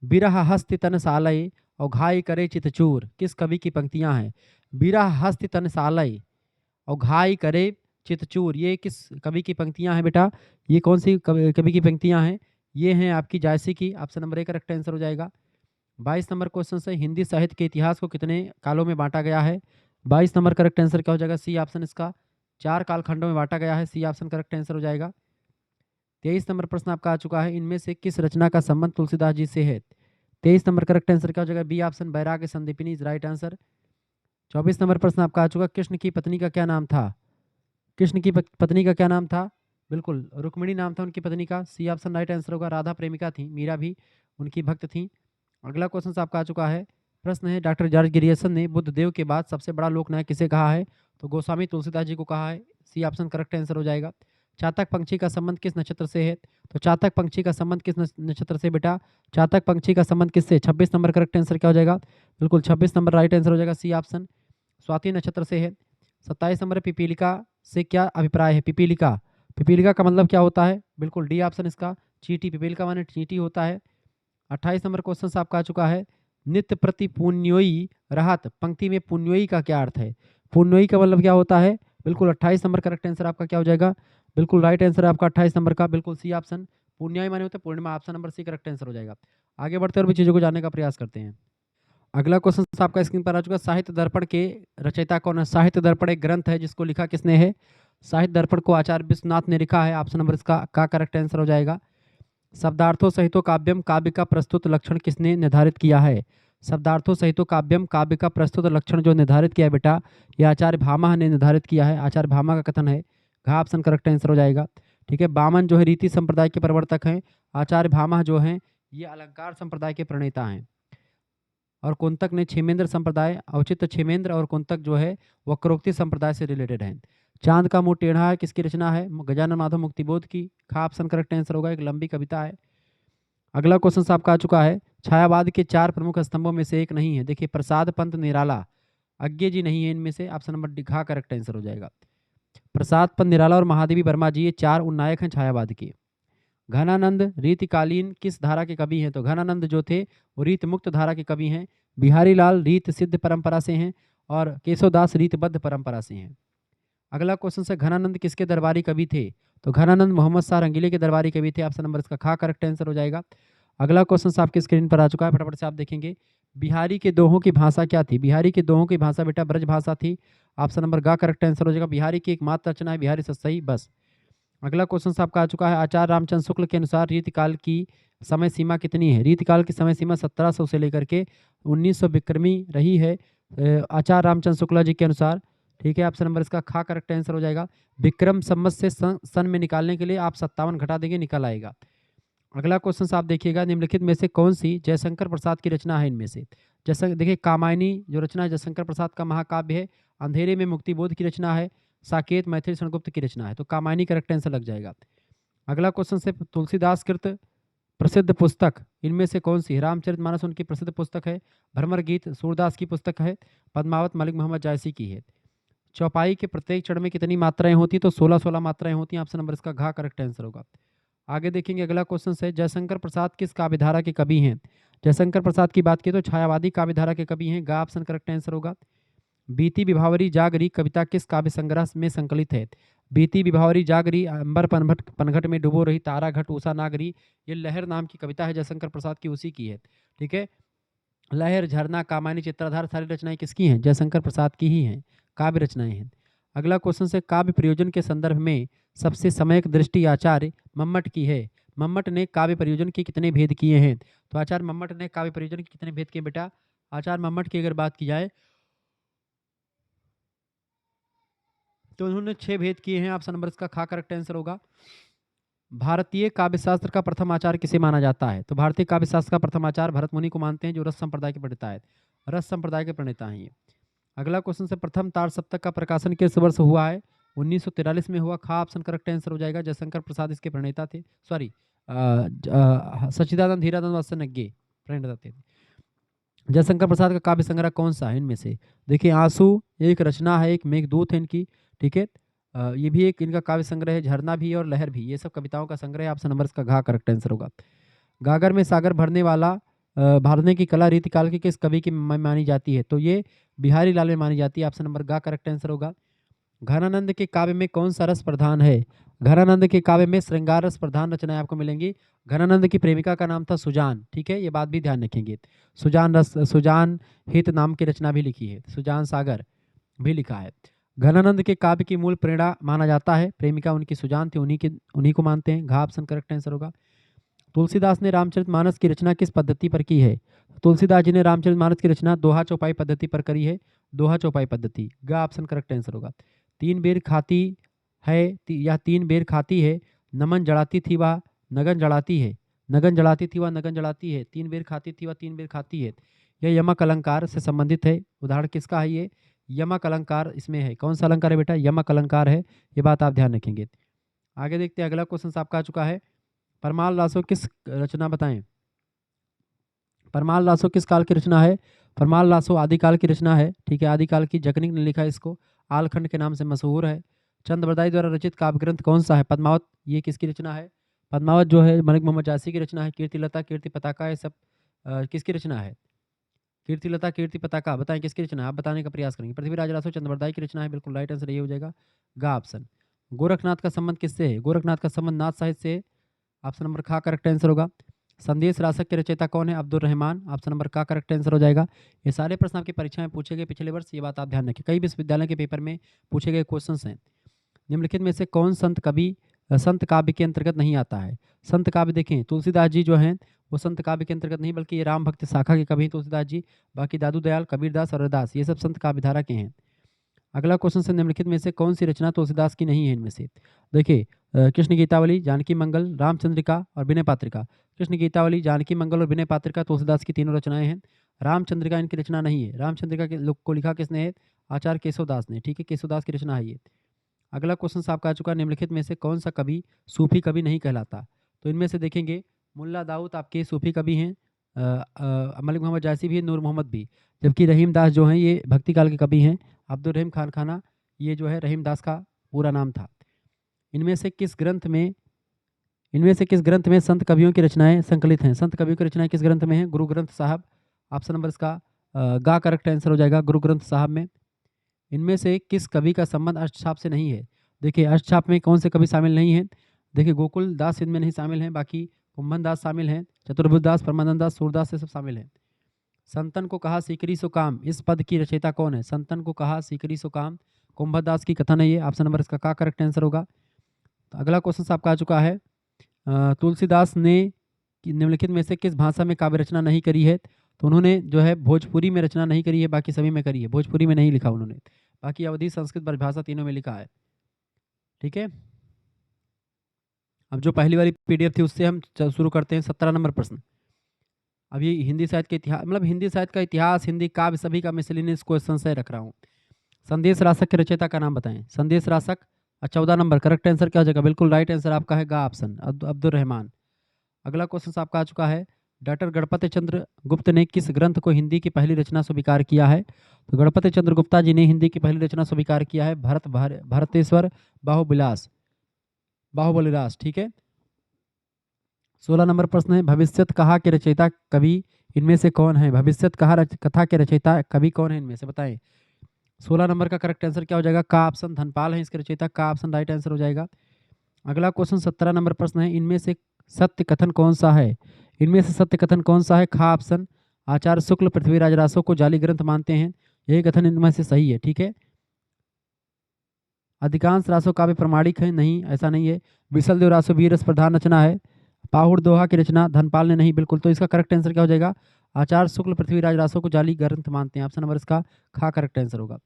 बिरह हस्ति तन सालय और घाय करे चितचूर, किस कवि की पंक्तियां हैं? बिरह हस्ति तन सालय और घाय करे चितचूर, ये किस कवि की पंक्तियां हैं बेटा? ये कौन सी कवि की पंक्तियां हैं? ये हैं आपकी जायसी की, ऑप्शन नंबर 1 करेक्ट आंसर हो जाएगा। 22 नंबर क्वेश्चन से, हिंदी साहित्य के इतिहास को कितने कालों में बांटा गया है? 22 नंबर करेक्ट आंसर क्या हो जाएगा? सी ऑप्शन इसका, 4 कालखंडों में बांटा गया है, सी ऑप्शन करेक्ट आंसर हो जाएगा। 23 नंबर प्रश्न आपका आ चुका है, इनमें से किस रचना का संबंध तुलसीदास जी से है? 23 नंबर करेक्ट आंसर क्या हो जाएगा? बी ऑप्शन, बैराग्य Sandipani is right answer. 24 number प्रश्न आपका आ चुका, कृष्ण की पत्नी का क्या नाम था? कृष्ण की पत्नी का क्या नाम था? बिल्कुल रुक्मिणी नाम था उनकी पत्नी का, सी ऑप्शन राइट आंसर होगा। राधा प्रेमिका थी, मीरा भी उनकी भक्त थी। अगला क्वेश्चन आपका आ चुका है, प्रश्न है डॉक्टर जॉर्ज ग्रियर्सन ने बुद्ध देव के बाद सबसे बड़ा लोकनायक किसे कहा है? तो गोस्वामी तुलसीदास जी को कहा है, सी ऑप्शन करेक्ट आंसर हो जाएगा। चातक पंक्षी का संबंध किस नक्षत्र से है? तो चातक पंक्षी का संबंध किस नक्षत्र से बेटा? चातक पंक्षी का संबंध किससे? 26 नंबर करेक्ट आंसर क्या हो जाएगा? बिल्कुल 26 नंबर राइट आंसर हो जाएगा, सी ऑप्शन स्वाति नक्षत्र से है। 27 नंबर पिपीलिका से क्या अभिप्राय है? पिपीलिका, पिपीलिका का मतलब क्या होता है? बिल्कुल डी ऑप्शन इसका चींटी, पिपीलिका माने चींटी होता है। 28 नंबर क्वेश्चन आपका आ चुका है, नित्य प्रति पुण्योई रहत पंक्ति में पुण्योई का क्या अर्थ है? पुण्योई का मतलब क्या होता है? बिल्कुल 28 नंबर करेक्ट आंसर आपका क्या हो जाएगा? बिल्कुल राइट आंसर है आपका 28 नंबर का, बिल्कुल सी ऑप्शन पुण्याई माने होते हैं पूर्णिमा, option number C correct answer हो जाएगा। आगे बढ़ते और भी चीजों को जानने का प्रयास करते हैं। अगला क्वेश्चन आपका स्क्रीन पर आ चुका, साहित्य दर्पण के रचयिता कौन है? साहित्य दर्पण एक ग्रंथ है जिसको लिखा किसने है? साहित्य दर्पण को आचार्य विश्वनाथ ने लिखा है, ऑप्शन नंबर इसका का करेक्ट आंसर हो जाएगा। शब्दार्थों सहितो काव्यम काव्य का प्रस्तुत लक्षण किसने निर्धारित किया है? शब्दार्थों सहितो काव्यम काव्य का प्रस्तुत लक्षण जो निर्धारित किया है बेटा, ये आचार्य भामा ने निर्धारित किया है, आचार्य भामा का कथन है, घा ऑप्शन करेक्ट आंसर हो जाएगा। ठीक है, बामन जो है रीति संप्रदाय के प्रवर्तक हैं, आचार्य भामा जो हैं ये अलंकार संप्रदाय के प्रणेता हैं, और कुंतक ने क्षेमेंद्र संप्रदाय, औचित्य क्षेमेंद्र और कुंतक जो है वक्रोक्ति संप्रदाय से रिलेटेड है। चांद का मुंह टेढ़ा है किसकी रचना है? गजानन माधव मुक्तिबोध की, खा ऑप्शन करेक्ट आंसर होगा, एक लंबी कविता है। अगला क्वेश्चन आपका आ चुका है, छायावाद के 4 प्रमुख स्तंभों में से एक नहीं है, देखिए प्रसाद पंत निराला, अज्ञे जी नहीं है इनमें से, ऑप्शन नंबर डी घा करेक्ट आंसर हो जाएगा। प्रसाद पंत निराला और महादेवी वर्मा जी ये 4 उन्नायक हैं छायावाद के। घनानंद रीतिकालीन किस धारा के कवि हैं? तो घनानंद जो थे वो रीत मुक्त धारा के कवि हैं, बिहारी लाल रीत सिद्ध परंपरा से हैं, और केशवदास रीतबद्ध परंपरा से हैं। अगला क्वेश्चन है, घनानंद किसके दरबारी कवि थे? तो घनानंद मोहम्मद शाह रंगीले के दरबारी कवि थे, ऑप्शन नंबर इसका खा करेक्ट आंसर हो जाएगा। अगला क्वेश्चन आपकी स्क्रीन पर आ चुका है, फटाफट से आप देखेंगे, बिहारी के दोहों की भाषा क्या थी? बिहारी के दोहों की भाषा बेटा ब्रज भाषा थी, ऑप्शन नंबर गा करेक्ट आंसर हो जाएगा। बिहारी की एकमात्र रचना है बिहारी सतसई बस। अगला क्वेश्चन आपका आ चुका है, आचार्य रामचंद्र शुक्ल के अनुसार रीतिकाल की समय सीमा कितनी है? रीतिकाल की समय सीमा 1700 से लेकर के 1900 विक्रमी रही है आचार्य रामचंद्र शुक्ला जी के अनुसार। ठीक है, ऑप्शन नंबर इसका खा करेक्ट आंसर हो जाएगा। विक्रम संवत से सन में निकालने के लिए आप 57 घटा देंगे, निकल आएगा। अगला क्वेश्चन आप देखिएगा, निम्नलिखित में से कौन सी जयशंकर प्रसाद की रचना है? इनमें से जैसा देखिए, कामायनी जो रचना है जयशंकर प्रसाद का महाकाव्य है, अंधेरे में मुक्तिबोध की रचना है, साकेत मैथिली शरणगुप्त की रचना है, तो कामायनी करेक्ट आंसर लग जाएगा। अगला क्वेश्चन से, तुलसीदास कृत प्रसिद्ध पुस्तक इनमें से कौन सी? रामचरितमानस उनकी प्रसिद्ध पुस्तक है, भ्रमर गीत सूरदास की पुस्तक है, पद्मावत मलिक मोहम्मद जायसी की है। चौपाई के प्रत्येक चरण में कितनी मात्राएं होती? तो 16 मात्राएं होती हैं, ऑप्शन नंबर इसका घा करेक्ट आंसर होगा। आगे देखेंगे, अगला क्वेश्चन है, जयशंकर प्रसाद किस काव्यधारा के कवि हैं? जयशंकर प्रसाद की बात की तो छायावादी काव्यधारा के कवि हैं, गा ऑप्शन करेक्ट आंसर होगा। बीती विभावरी जागरी कविता किस काव्य संग्रह में संकलित है? बीती विभावरी जागरी, अंबर पनघट में डुबो रही तारा घट उषा नागरी, ये लहर नाम की कविता है, जयशंकर प्रसाद की उसी की है। ठीक है, लहर, झरना, कामायनी, चित्राधार सारी रचनाएं किसकी हैं? जयशंकर प्रसाद की ही हैं, काव्य रचनाएं हैं। अगला क्वेश्चन से, काव्य प्रयोजन के संदर्भ में सबसे समयक दृष्टि आचार्य मम्मट की है। मम्मट ने काव्य प्रयोजन के कितने भेद किए हैं? तो आचार्य मम्मट ने काव्य प्रयोजन के कितने भेद किए बेटा? आचार्य मम्मट की अगर बात की जाए तो उन्होंने 6 भेद किए हैं, ऑप्शन नंबर इसका खा करेक्ट आंसर होगा। भारतीय काव्यशास्त्र का प्रथम आचार्य किसे माना जाता है? तो भारतीय काव्यशास्त्र का प्रथम आचार्य भरत मुनि को मानते हैं, जो रस संप्रदाय के प्रणेता है, रस संप्रदाय के प्रणेता हैं ये। अगला क्वेश्चन से, प्रथम तार सप्तक का प्रकाशन किस वर्ष हुआ है? 1943 में हुआ, खा ऑप्शन करेक्ट आंसर हो जाएगा। जयशंकर प्रसाद इसके प्रणेता थे, सॉरी सच्चिदानंद हीरानंद वात्सनज्ञ प्रणेता थे। जयशंकर प्रसाद का काव्य संग्रह कौन सा है इनमें से? देखिए, आंसू एक रचना है, एक मेघदूत है इनकी। ठीक है, ये भी एक इनका काव्य संग्रह है, झरना भी और लहर भी, ये सब कविताओं का संग्रह है, ऑप्शन नंबर इसका घा करेक्ट आंसर होगा। गागर में सागर भरने वाला भरने की कला रीतिकाल के किस कवि की मानी जाती है? तो ये बिहारी लाल में मानी जाती है, ऑप्शन नंबर गा करेक्ट आंसर होगा। घनानंद के काव्य में कौन सा रस प्रधान है? घनानंद के काव्य में श्रृंगार रस प्रधान रचनाएं आपको मिलेंगी। घनानंद की प्रेमिका का नाम था सुजान, ठीक है, ये बात भी ध्यान रखेंगे। सुजान हित नाम की रचना भी लिखी है, सुजान सागर भी लिखा है। घनानंद के काव्य की मूल प्रेरणा माना जाता है, प्रेमिका उनकी सुजान थी, उन्हीं को मानते हैं। घा ऑप्शन करेक्ट आंसर होगा। तुलसीदास ने रामचरितमानस की रचना किस पद्धति पर की है? तुलसीदास जी ने रामचरितमानस की रचना दोहा चौपाई पद्धति पर करी है, दोहा चौपाई पद्धति। ग ऑप्शन करेक्ट आंसर होगा। तीन बेर खाती है या तीन बेर खाती है, नमन जड़ाती थी वह नगन जड़ाती है, नगन जड़ाती थी वह नगन जड़ाती है, तीन बेर खाती थी वह तीन बेर खाती है। यह यमक अलंकार से संबंधित है। उदाहरण किसका है ये? यमक अलंकार इसमें है। कौन सा अलंकार है बेटा? यमक अलंकार है। ये बात आप ध्यान रखेंगे। आगे देखते हैं, अगला क्वेश्चन आपका आ चुका है। परमाल लासो किस रचना बताएं? परमाल लासो किस काल की रचना है? परमाल लासो आदिकाल की रचना है, ठीक है। आदिकाल की, जकनिक ने लिखा है इसको, आलखंड के नाम से मशहूर है। चंद्रबरदाई द्वारा रचित काव्य ग्रंथ कौन सा है? पद्मावत। ये किसकी रचना है? पद्मावत जो है मलिक मोहम्मद जासी की रचना है। कीर्तिलता, कीर्ति पताका, ये सब किसकी रचना है? कीर्तिलता, कीर्ति पताका, बताएं किसकी रचना है? आप बताने का प्रयास करेंगे। पृथ्वीराज रासो चंद्रबरदाई की रचना है, बिल्कुल राइट आंसर ये हो जाएगा, गा ऑप्शन। गोरखनाथ का संबंध किससे है? गोरखनाथ का संबंध नाथ साहित्य से है, ऑप्शन नंबर खा करेक्ट आंसर होगा। संदेश रासक के रचयिता कौन है? अब्दुल रहमान, ऑप्शन नंबर का करेक्ट आंसर हो जाएगा। ये सारे प्रश्न आपकी परीक्षा में पूछे गए पिछले वर्ष, ये बात आप ध्यान रखें, कई विश्वविद्यालय के पेपर में पूछे गए क्वेश्चंस हैं। निम्नलिखित में से कौन संत कवि संत काव्य के अंतर्गत नहीं आता है? संत काव्य देखें, तुलसीदास जी जो हैं वो संत काव्य के अंतर्गत नहीं, बल्कि ये राम भक्त शाखा के कवि हैं तुलसीदास जी। बाकी दादू दयाल, कबीरदास और रविदास ये सब संत काव्य धारा के हैं। अगला क्वेश्चन से, निम्नलिखित में से कौन सी रचना तुलसीदास की नहीं है? इनमें से देखिए, कृष्ण गीतावली, जानकी मंगल, रामचंद्रिका और विनय पात्रिका। कृष्ण गीतावली, जानकी मंगल और विनय पात्रिका तुलसीदास की तीनों रचनाएं हैं। रामचंद्रिका इनकी रचना नहीं है। रामचंद्रिका के को लिखा किसने है? आचार्य केशवदास ने, ठीक है, केशवदास की रचना है ये। अगला क्वेश्चन आपका आ चुका है, निम्नलिखित में से कौन सा कवि सूफी कवि नहीं कहलाता? तो इनमें से देखेंगे, मुल्ला दाऊद आपके सूफी कवि हैं, मलिक मोहम्मद जायसी भी, नूर मोहम्मद भी, जबकि रहीम दास जो हैं ये भक्ति काल के कवि हैं। अब्दुल रहीम खान खाना, ये जो है रहीम दास का पूरा नाम था। इनमें से किस ग्रंथ में संत कवियों की रचनाएं संकलित हैं? संत कवियों की रचनाएं किस ग्रंथ में हैं? गुरु ग्रंथ साहब, ऑप्शन नंबर इसका गा करेक्ट आंसर हो जाएगा, गुरु ग्रंथ साहब में। इनमें से किस कवि का संबंध अष्टछाप से नहीं है? देखिए, अष्टछाप में कौन से कवि शामिल नहीं हैं? देखिए, गोकुल दास इनमें नहीं शामिल हैं, बाकी कुंभन दास शामिल हैं, चतुर्भुज दास, परमानंद दास, सूरदास, ये सब शामिल हैं। संतन को कहा सीकरी सो काम, इस पद की रचयिता कौन है? संतन को कहा सीकरी सो काम, कुंभदास की कथन है ये, ऑप्शन नंबर इसका का करेक्ट आंसर होगा। तो अगला क्वेश्चन आपका आ चुका है, तुलसीदास ने निम्नलिखित में से किस भाषा में काव्य रचना नहीं करी है? तो उन्होंने जो है भोजपुरी में रचना नहीं करी है, बाकी सभी में करी है। भोजपुरी में नहीं लिखा उन्होंने, बाकी अवधी, संस्कृत, ब्रजभाषा तीनों में लिखा है, ठीक है। अब जो पहली वाली पीडीएफ थी उससे हम शुरू करते हैं। 17 नंबर प्रश्न। अब ये हिंदी साहित्य के इतिहास, मतलब हिंदी साहित्य का इतिहास, हिंदी काव्य सभी का मिसलिनियस क्वेश्चन से रख रहा हूँ। संदेश रासक के रचयिता का नाम बताएं। संदेश रासक, 14 नंबर, करेक्ट आंसर क्या हो जाएगा? बिल्कुल राइट आंसर आपका है गा ऑप्शन, अब्दुल रहमान। अगला क्वेश्चन आपका आ चुका है, डॉक्टर गणपति चंद्र गुप्त ने किस ग्रंथ को हिंदी की पहली रचना स्वीकार किया है? तो गणपति चंद्र गुप्ता जी ने हिंदी की पहली रचना स्वीकार किया है भरतेश्वर बाहुबलिदास, ठीक है। 16 नंबर प्रश्न है, भविष्यत कहा के रचयिता कवि इनमें से कौन है? भविष्यत कथा के रचयिता कवि कौन है इनमें से, बताएं। 16 नंबर का करेक्ट आंसर क्या हो जाएगा? का ऑप्शन, धनपाल है इसके रचयिता, का ऑप्शन राइट आंसर हो जाएगा। अगला क्वेश्चन 17 नंबर प्रश्न है, इनमें से सत्य कथन कौन सा है? इनमें से सत्य कथन कौन सा है? खा ऑप्शन, आचार्य शुक्ल पृथ्वीराज रासो को जाली ग्रंथ मानते हैं, यही कथन इनमें से सही है, ठीक है। अधिकांश रासो काव्य प्रमाणिक है, नहीं, ऐसा नहीं है। विसल देव रासो वीर रस प्रधान रचना है। पाहुड़ दोहा की रचना धनपाल ने नहीं, बिल्कुल। तो इसका करेक्ट आंसर क्या हो जाएगा? आचार्य शुक्ल पृथ्वीराज रासो को जाली ग्रंथ मानते हैं, ऑप्शन नंबर इसका खा करेक्ट आंसर होगा।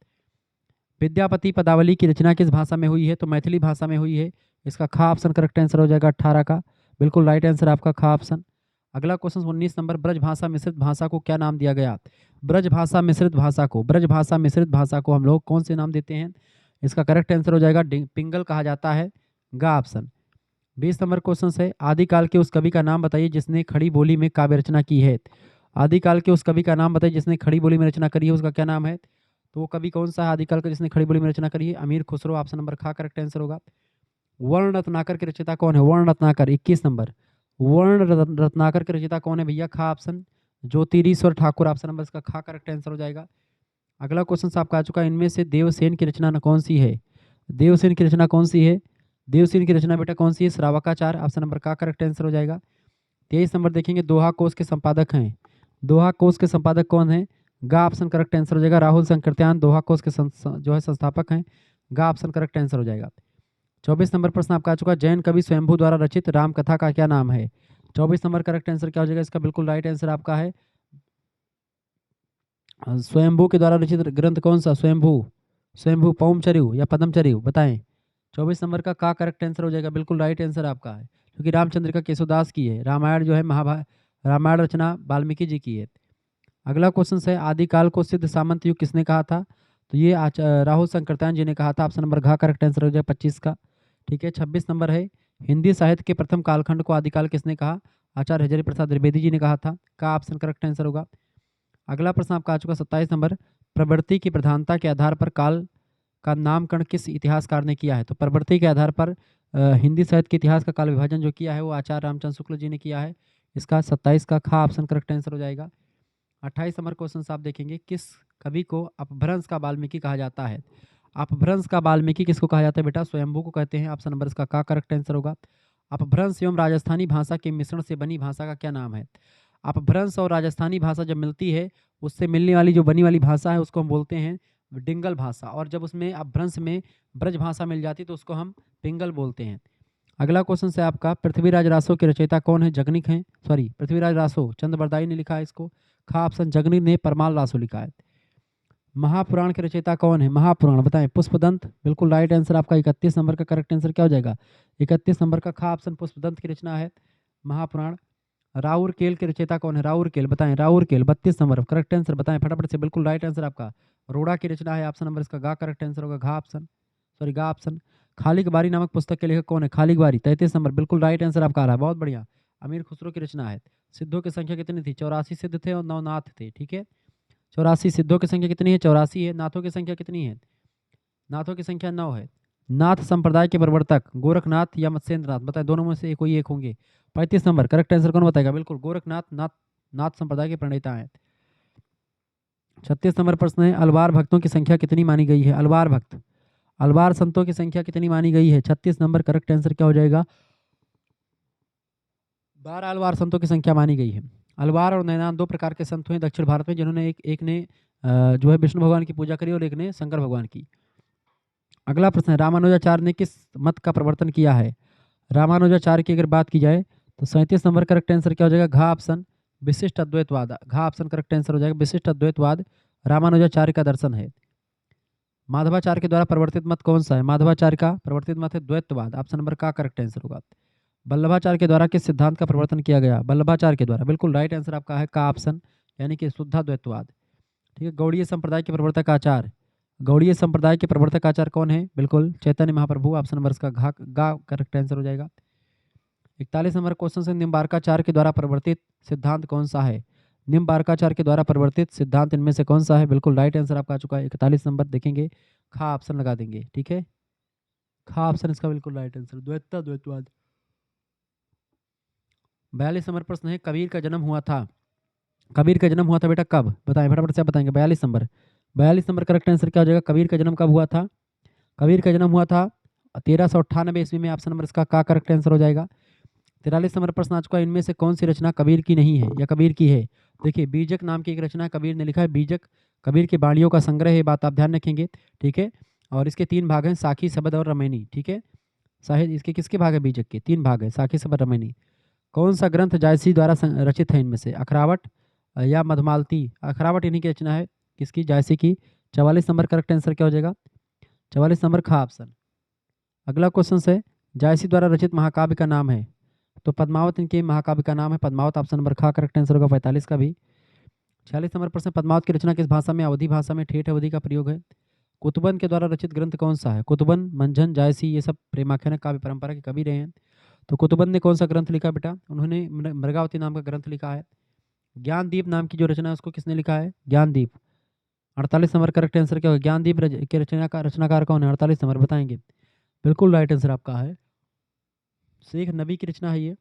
विद्यापति पदावली की रचना किस भाषा में हुई है? तो मैथिली भाषा में हुई है, इसका खा ऑप्शन करेक्ट आंसर हो जाएगा 18 का, बिल्कुल राइट आंसर आपका खा ऑप्शन। अगला क्वेश्चन 19 नंबर, ब्रज भाषा मिश्रित भाषा को क्या नाम दिया गया? ब्रज भाषा मिश्रित भाषा को हम लोग कौन से नाम देते हैं? इसका करेक्ट आंसर हो जाएगा पिंगल कहा जाता है, गा ऑप्शन। 20 नंबर क्वेश्चन है, आदिकाल के उस कवि का नाम बताइए जिसने खड़ी बोली में काव्य रचना की है। आदिकाल के उस कवि का नाम बताइए जिसने खड़ी बोली में रचना करी है, उसका क्या नाम है? तो वो कवि कौन सा है आदिकाल का जिसने खड़ी बोली में रचना करी है? अमीर खुसरो, ऑप्शन नंबर खा करेक्ट आंसर होगा। वर्ण रत्नाकर के रचयिता कौन है? वर्ण रत्नाकर, 21 नंबर, वर्ण रत्नाकर के रचयिता कौन है भैया? खा option, Jyotirishwar Thakur, option number इसका खा करेक्ट आंसर हो जाएगा। अगला क्वेश्चन आपका आ चुका है, इनमें से देवसेन की रचना कौन सी है? देवसेन की रचना कौन सी है? देवसेन की रचना बेटा कौन सी है? श्रावकाचार, ऑप्शन नंबर का करेक्ट आंसर हो जाएगा। 23 नंबर देखेंगे, दोहा कोश के संपादक हैं। दोहा कोश के संपादक कौन है? गा ऑप्शन करेक्ट आंसर हो जाएगा। राहुल संकृत्यान दोहा कोष के जो है संस्थापक हैं। गा ऑप्शन करेक्ट आंसर हो जाएगा। 24 नंबर प्रश्न आपका आ चुका है, जैन कवि स्वयंभू द्वारा रचित राम कथा का क्या नाम है? 24 नंबर करेक्ट आंसर क्या हो जाएगा इसका? बिल्कुल राइट आंसर आपका है स्वयंभू के द्वारा रचित ग्रंथ कौन सा? स्वयंभू, स्वयंभू पौमचर्यु या पद्मचर्यु बताएं। 24 नंबर का करेक्ट आंसर हो जाएगा। बिल्कुल राइट आंसर आपका है, क्योंकि रामचंद्र का केशवदास की है। रामायण जो है रामायण रचना वाल्मीकि जी की है। अगला क्वेश्चन है, आदिकाल को सिद्ध सामंत युग किसने कहा था? तो ये राहुल संकृत्यान जी ने कहा था। ऑप्शन नंबर घ करेक्ट आंसर हो जाएगा 25 का। ठीक है, 26 नंबर है, हिंदी साहित्य के प्रथम कालखंड को आदिकाल किसने कहा? आचार्य हजारी प्रसाद द्विवेदी जी ने कहा था। का ऑप्शन करेक्ट आंसर होगा। अगला प्रश्न आपका आ चुका 27 नंबर, प्रवृत्ति की प्रधानता के आधार पर काल का नामकरण किस इतिहासकार ने किया है? तो प्रवृत्ति के आधार पर हिंदी साहित्य के इतिहास का काल विभाजन जो किया है वो आचार्य रामचंद्र शुक्ल जी ने किया है। इसका 27 का खा ऑप्शन करेक्ट आंसर हो जाएगा। 28 नंबर क्वेश्चन आप देखेंगे, किस कवि को अपभ्रंश का वाल्मीकि कहा जाता है? अपभ्रंश का वाल्मीकि किसको कहा जाता है बेटा? स्वयंभू को कहते हैं। ऑप्शन नंबर इसका का करेक्ट आंसर होगा। अपभ्रंश एवं राजस्थानी भाषा के मिश्रण से बनी भाषा का क्या नाम है? अपभ्रंश और राजस्थानी भाषा जब मिलती है, उससे मिलने वाली जो बनी वाली भाषा है उसको हम बोलते हैं डिंगल भाषा, और जब उसमें अपभ्रंश में ब्रज भाषा मिल जाती तो उसको हम पिंगल बोलते हैं। अगला क्वेश्चन है आपका, पृथ्वीराज रासो के रचयिता कौन है? जगनिक हैं, सॉरी पृथ्वीराज रासो चंद्रबरदाई ने लिखा है इसको। खा ऑप्शन जगनिक ने परमाल रासो लिखा है। महापुराण के रचयिता कौन है? महापुराण बताएं। पुष्पदंत, बिल्कुल राइट आंसर आपका। 31 नंबर का करेक्ट आंसर क्या हो जाएगा? 31 नंबर का खा ऑप्शन पुष्पदंत की रचना है महापुराण। राउरकेल के रचयिता कौन है? राउरकेल बताएं। राउरकेल 32 नंबर करेक्ट आंसर बताएं फटाफट से। बिल्कुल राइट आंसर आपका रोड़ा की रचना है। ऑप्शन नंबर इसका गा करेक्ट आंसर होगा। घा ऑप्शन, सॉरी गा ऑप्शन। खालिक बारी नामक पुस्तक के लेखक कौन है? खालिक बारी 33 नंबर बिल्कुल राइट आंसर आपका आ रहा है, बहुत बढ़िया। अमीर खुसरो की रचना है। सिद्धों की संख्या कितनी थी? 84 सिद्ध थे और 9 नाथ थे। ठीक है, 84 सिद्धों की संख्या कितनी है? 84 है। नाथों की संख्या कितनी है? नाथों की संख्या 9 है। नाथ संप्रदाय के प्रवर्तक गोरखनाथ या मत्स्येंद्र नाथ बताए, दोनों में से कोई एक होंगे। 35 नंबर करेक्ट आंसर कौन बताएगा? बिल्कुल गोरखनाथ, नाथ संप्रदाय के प्रणेता हैं। 36 नंबर प्रश्न है, अलवार भक्तों की संख्या कितनी मानी गई है? अलवार भक्त, अलवार संतों की संख्या कितनी मानी गई है? 36 नंबर करेक्ट आंसर क्या हो जाएगा? 12 अलवार संतों की संख्या मानी गई है। अलवार और नैनान दो प्रकार के संत हुए दक्षिण भारत में, जिन्होंने एक ने जो है विष्णु भगवान की पूजा करी और एक ने शंकर भगवान की। अगला प्रश्न है, रामानुजाचार्य ने किस मत का प्रवर्तन किया है? रामानुजाचार्य की अगर बात की जाए तो 37 नंबर करेक्ट आंसर क्या हो जाएगा? घा ऑप्शन विशिष्ट अद्वैतवाद। घा ऑप्शन करेक्ट आंसर हो जाएगा। विशिष्ट अद्वैतवाद रामानुजाचार्य का दर्शन है। माधवाचार्य के द्वारा प्रवर्तित मत कौन सा है? माधवाचार्य का प्रवर्तित मत है द्वैतवाद। ऑप्शन नंबर का करेक्ट आंसर होगा। वल्लभाचार्य के द्वारा किस सिद्धांत का प्रवर्तन किया गया? वल्लभाचार्य के द्वारा, बिल्कुल राइट आंसर आपका है का ऑप्शन, यानी कि शुद्धाद्वैतवाद। ठीक है, गौड़ीय संप्रदाय के प्रवर्तक आचार्य, गौड़ीय संप्रदाय के प्रवर्तक आचार्य कौन है? बिल्कुल चैतन्य महाप्रभु। ऑप्शन नंबर इसका घा गा करेक्ट आंसर हो जाएगा। 41 नंबर क्वेश्चन से, निम्बार्काचार्य के द्वारा प्रवर्तित सिद्धांत कौन सा है? निम्बार्काचार्य के द्वारा प्रवर्तित सिद्धांत इनमें से कौन सा है? बिल्कुल राइट आंसर आपका आ चुका है। 41 नंबर देखेंगे, खा ऑप्शन लगा देंगे। ठीक है, खा ऑप्शन इसका बिल्कुल राइट आंसर, द्वैतवाद। 42 नंबर प्रश्न है, कबीर का जन्म हुआ था, कबीर का जन्म हुआ था बेटा कब? बताएं फटाफट से आप बताएंगे। 42 नंबर करेक्ट आंसर क्या हो जाएगा? कबीर का जन्म कब हुआ था? कबीर का जन्म हुआ था 1398 ईस्वी में। ऑप्शन नंबर इसका का करेक्ट आंसर हो जाएगा। 43 नंबर प्रश्न आ चुका है, इनमें से कौन सी रचना कबीर की नहीं है या कबीर की है? देखिए, बीजक नाम की एक रचना कबीर ने लिखा है। बीजक कबीर की वाणियों का संग्रह है, बात आप ध्यान रखेंगे। ठीक है, और इसके 3 भाग हैं, साखी, शबद और रमैनी। ठीक है, साहित्य इसके किसके भाग है? बीजक के 3 भाग है, साखी, शबद, रमैनी। कौन सा ग्रंथ जायसी द्वारा रचित है इनमें से? अखरावट या मधुमालती? अखरावट इन्हीं की रचना है, किसकी? जायसी की। 44 नंबर करेक्ट आंसर क्या हो जाएगा? 44 नंबर खा ऑप्शन। अगला क्वेश्चन है, जायसी द्वारा रचित महाकाव्य का नाम है? तो पद्मावत इनके महाकाव्य का नाम है, पद्मावत। ऑप्शन नंबर खा करेक्ट आंसर होगा 45 का भी। 46 नंबर प्रश्न, पद्मावत की रचना किस भाषा में? अवधी भाषा में, ठेठ अवधी का प्रयोग है। कुतुबन के द्वारा रचित ग्रंथ कौन सा है? कुतुबन, मंझन, जायसी ये सब प्रेमाख्यान काव्य परंपरा के कवि रहे हैं। तो कुतुबन ने कौन सा ग्रंथ लिखा बेटा? उन्होंने मृगावती नाम का ग्रंथ लिखा है। ज्ञानदीप नाम की जो रचना है उसको किसने लिखा है? ज्ञानदीप। 48 नंबर करेक्ट आंसर क्या होगा? ज्ञानदीप के रचनाकार कौन है? 48 नंबर बताएंगे। बिल्कुल राइट आंसर आपका है, शेख नबी की रचना है ये।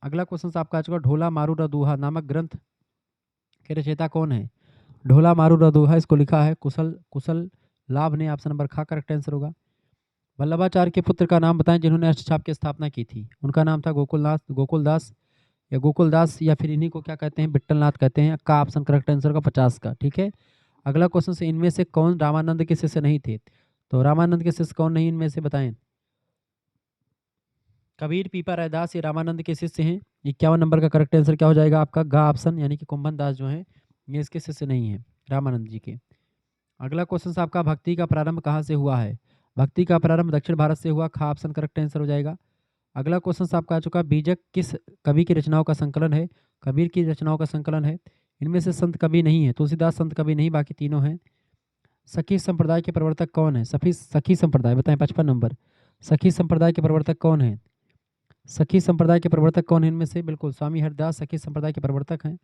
अगला क्वेश्चन आपका आ चुका, ढोला मारू रदूहा नामक ग्रंथ के रचयिता कौन है? ढोला मारू रदूहा इसको लिखा है कुशल कुशल लाभ ने। ऑप्शन नंबर खा करेक्ट आंसर होगा। वल्लभाचार्य के पुत्र का नाम बताएं जिन्होंने अष्टछाप की स्थापना की थी। उनका नाम था गोकुलदास। या गोकुलदास, या फिर इन्हीं को क्या कहते हैं, विट्ठलनाथ कहते हैं। का ऑप्शन करेक्ट आंसर का 50 का। ठीक है, अगला क्वेश्चन से, इनमें से कौन रामानंद के शिष्य नहीं थे? तो रामानंद के शिष्य कौन नहीं इनमें से, बताएं। कबीर, पीपा, रैदास, ये रामानंद के शिष्य हैं। 51 नंबर का करेक्ट आंसर क्या हो जाएगा आपका, गा ऑप्शन, यानी कि कुंभन दास जो है ये इसके शिष्य नहीं है रामानंद जी के। अगला क्वेश्चन आपका, भक्ति का प्रारंभ कहाँ से हुआ है? भक्ति का प्रारंभ दक्षिण भारत से हुआ। खा ऑप्शन करेक्ट आंसर हो जाएगा। अगला क्वेश्चन आपका आ चुका, बीजक किस कवि की रचनाओं का संकलन है? कबीर की रचनाओं का संकलन है। इनमें से संत कवि नहीं है, तुलसीदास संत कवि नहीं, बाकी तीनों हैं। सखी संप्रदाय के प्रवर्तक कौन है? सखी संप्रदाय, बताएं 55 नंबर। सखी संप्रदाय के प्रवर्तक कौन है? सखी संप्रदाय के प्रवर्तक कौन है इनमें से? बिल्कुल स्वामी हरिदास सखी संप्रदाय के प्रवर्तक हैं।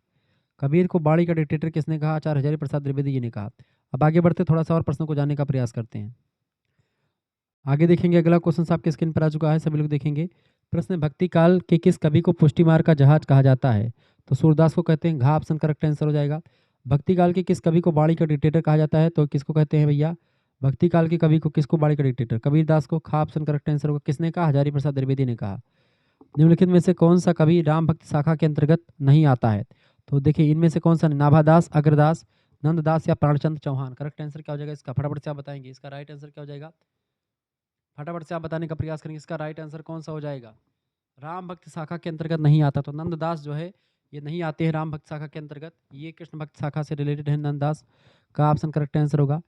कबीर को बाणी का डिक्टेटर किसने कहा? आचार्य हजारी प्रसाद द्विवेदी जी ने कहा। अब आगे बढ़ते, थोड़ा सा और प्रश्नों को जानने का प्रयास करते हैं। आगे देखेंगे, अगला क्वेश्चन आपके स्क्रीन पर आ चुका है, सभी लोग देखेंगे। प्रश्न, भक्ति काल के किस कवि को पुष्टिमार का जहाज कहा जाता है? तो सूरदास को कहते हैं। घा ऑप्शन करेक्ट आंसर हो जाएगा। भक्ति काल के किस कवि को बाणी का डिक्टेटर कहा जाता है? तो किसको कहते हैं भैया? भक्ति काल के कवि को किसको बाणी का डिक्टेटर? कबीरदास को। खा ऑप्शन करेक्ट आंसर होगा। किसने कहा? हजारी प्रसाद द्विवेदी ने कहा। निम्नलिखित में से कौन सा कवि राम भक्त शाखा के अंतर्गत नहीं आता है? तो देखिए, इनमें से कौन सा? नाभादास, अग्रदास, नंददास या प्राणचंद्र चौहान। करेक्ट आंसर क्या हो जाएगा इसका? फटाफट से आप बताएंगे, इसका राइट आंसर क्या हो जाएगा? फटाफट से आप बताने का प्रयास करेंगे, इसका राइट आंसर कौन सा हो जाएगा? राम भक्त शाखा के अंतर्गत नहीं आता, तो नंददास जो है ये नहीं आते हैं राम भक्त शाखा के अंतर्गत, ये कृष्ण भक्त शाखा से रिलेटेड है। नंददास का ऑप्शन करेक्ट आंसर होगा।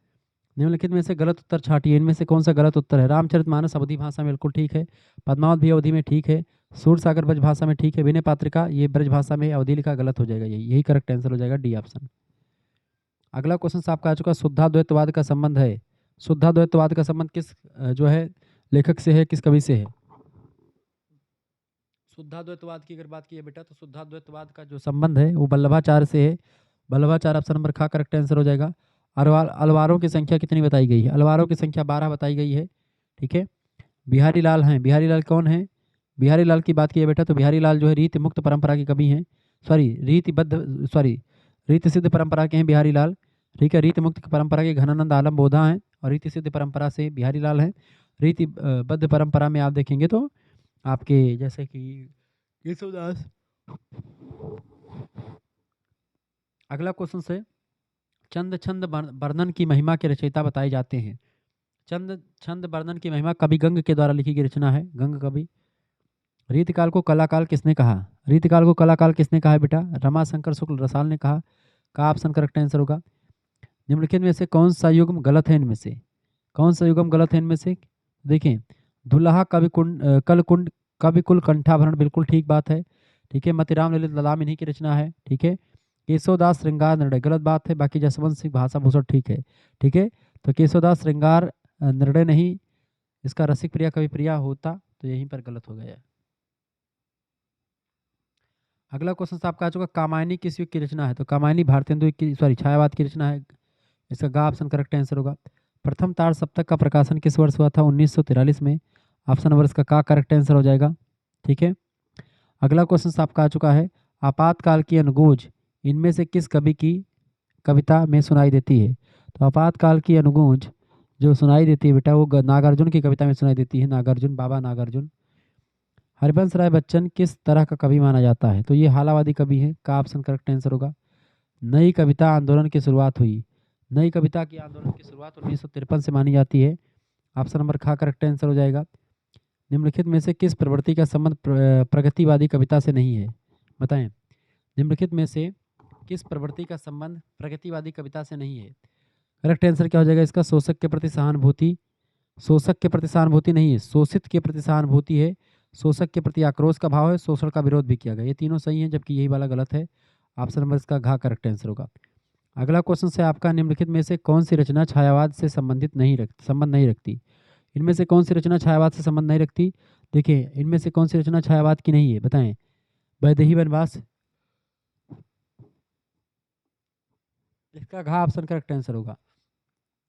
निम्नलिखित में से गलत उत्तर छाटिए, इनमें से कौन सा गलत उत्तर है? रामचरितमानस अवधी भाषा में बिल्कुल ठीक है। पद्मावत भी अवधि में ठीक है। सूरसागर ब्रज भाषा में ठीक है। विनय पात्रिका ये ब्रज भाषा में, अवधि लिखा गलत हो जाएगा। यही करेक्ट आंसर हो जाएगा, डी ऑप्शन। अगला क्वेश्चन आपका आ चुका, शुद्धाद्वैतवाद का संबंध है। शुद्धाद्वैतवाद का संबंध किस जो है लेखक से है, किस कवि से है? शुद्धाद्वैतवाद की अगर बात की है बेटा, तो शुद्धाद्वैतवाद का जो संबंध है वो वल्लभाचार्य से है। वल्लभाचार्य ऑप्शन नंबर खा करेक्ट आंसर हो जाएगा। अलवारों की संख्या कितनी बताई गई है? अलवारों की संख्या 12 बताई गई है। ठीक है, बिहारी लाल हैं। बिहारी लाल कौन है? बिहारी लाल की बात की है बेटा, तो बिहारी लाल जो है रीति मुक्त परंपरा के कवि हैं। रीति सिद्ध परंपरा के हैं बिहारी लाल। ठीक है, रीति मुक्त परंपरा के घनानंद आलम बोधा हैं, और रीति सिद्ध परंपरा से बिहारी लाल हैं। रीति बद्ध परंपरा में आप देखेंगे तो आपके जैसे कि केशवदास। अगला क्वेश्चन से, चंद छंद वर्णन की महिमा के रचयिता बताए जाते हैं। चंद छंद वर्णन की महिमा कवि गंग के द्वारा लिखी गई रचना है, गंग कवि। रीतिकाल को कलाकाल किसने कहा? रीतिकाल को कलाकाल किसने कहा है बेटा? रमाशंकर शुक्ल रसाल ने कहा। का ऑप्शन करेक्ट आंसर होगा। निम्नलिखित में से कौन सा युग्म गलत है इनमें से? कौन सा युग्म गलत है इनमें से? देखें, दुल्हा कवि कुंड कल कुंड कवि कुल कंठाभरण बिल्कुल ठीक बात है। ठीक है, मतिराम ललित ललाम इन्हीं की रचना है। ठीक है, केशवदास श्रृंगार निर्णय गलत बात है, बाकी जसवंत सिंह भाषा भूषण ठीक है। ठीक है, तो केशवदास श्रृंगार निर्णय नहीं, इसका रसिक प्रिया कवि प्रिया होता, तो यहीं पर गलत हो गया। अगला क्वेश्चन आपका आ चुका, कामायनी किस युग की रचना है? तो कामायनी भारतेंदु की छायावाद की रचना है। इसका गा ऑप्शन करेक्ट आंसर होगा। प्रथम तार सप्तक का प्रकाशन किस वर्ष हुआ था? 1943 में। ऑप्शन नंबर इसका का करेक्ट आंसर हो जाएगा। ठीक है, अगला क्वेश्चन आपका आ चुका है, आपातकाल की अनुगूंज इनमें से किस कवि की कविता में सुनाई देती है? तो आपातकाल की अनुगूंज जो सुनाई देती है बेटा, वो नागार्जुन की कविता में सुनाई देती है। नागार्जुन, बाबा नागार्जुन। हरिवंश राय बच्चन किस तरह का कवि माना जाता है? तो ये हालावादी कवि है। का ऑप्शन करेक्ट आंसर होगा। नई कविता आंदोलन की शुरुआत हुई। नई कविता की आंदोलन की शुरुआत 1953 से मानी जाती है। ऑप्शन नंबर खा करेक्ट आंसर हो जाएगा। निम्नलिखित में से किस प्रवृत्ति का संबंध प्रगतिवादी कविता से नहीं है? बताएं, निम्नलिखित में से किस प्रवृत्ति का संबंध प्रगतिवादी कविता से नहीं है? करेक्ट आंसर क्या हो जाएगा इसका? शोषक के प्रति सहानुभूति। शोषक के प्रति सहानुभूति नहीं है, शोषित के प्रति सहानुभूति है। शोषक के प्रति आक्रोश का भाव है, शोषण का विरोध भी किया गया। ये तीनों सही हैं, जबकि यही वाला गलत है। ऑप्शन नंबर इसका घा करेक्ट आंसर होगा। अगला क्वेश्चन से आपका, निम्नलिखित में से कौन सी रचना छायावाद से संबंध नहीं रखती? इनमें से कौन सी रचना छायावाद से संबंध नहीं रखती? देखिए, इनमें से कौन सी रचना छायावाद की नहीं है? बताएं। वैदेही वनवास, इसका घा ऑप्शन करेक्ट आंसर होगा।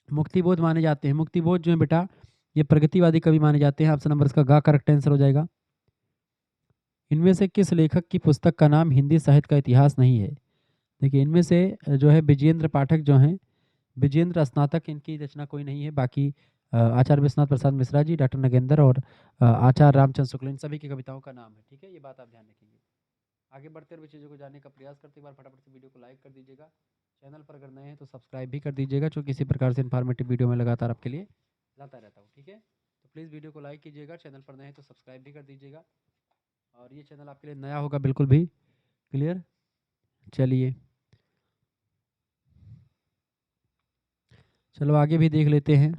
मुक्तिबोध माने जाते हैं, मुक्तिबोध जो है बेटा ये प्रगतिवादी कवि माने जाते हैं। ऑप्शन नंबर इसका गा करेक्ट आंसर हो जाएगा। इनमें से किस लेखक की पुस्तक का नाम हिंदी साहित्य का इतिहास नहीं है? देखिए, इनमें से जो है विजेंद्र पाठक जो हैं, विजेंद्र स्नातक, इनकी रचना कोई नहीं है। बाकी आचार्य विश्वनाथ प्रसाद मिश्रा जी, डॉक्टर नगेंद्र और आचार्य रामचंद्र शुक्ल, इन सभी की कविताओं का नाम है। ठीक है, ये बात आप ध्यान रखेंगे। आगे बढ़ते हुए चीज़ों को जानने का प्रयास करते एक बार फटाफट से वीडियो को लाइक कर दीजिएगा। चैनल पर अगर नए हैं तो सब्सक्राइब भी कर दीजिएगा, जो किसी प्रकार से इन्फॉर्मेटिव वीडियो में लगातार आपके लिए लाता रहता हूँ। ठीक है, तो प्लीज़ वीडियो को लाइक कीजिएगा, चैनल पर नए हैं तो सब्सक्राइब भी कर दीजिएगा, और ये चैनल आपके लिए नया होगा बिल्कुल भी। क्लियर? चलिए चलो आगे भी देख लेते हैं,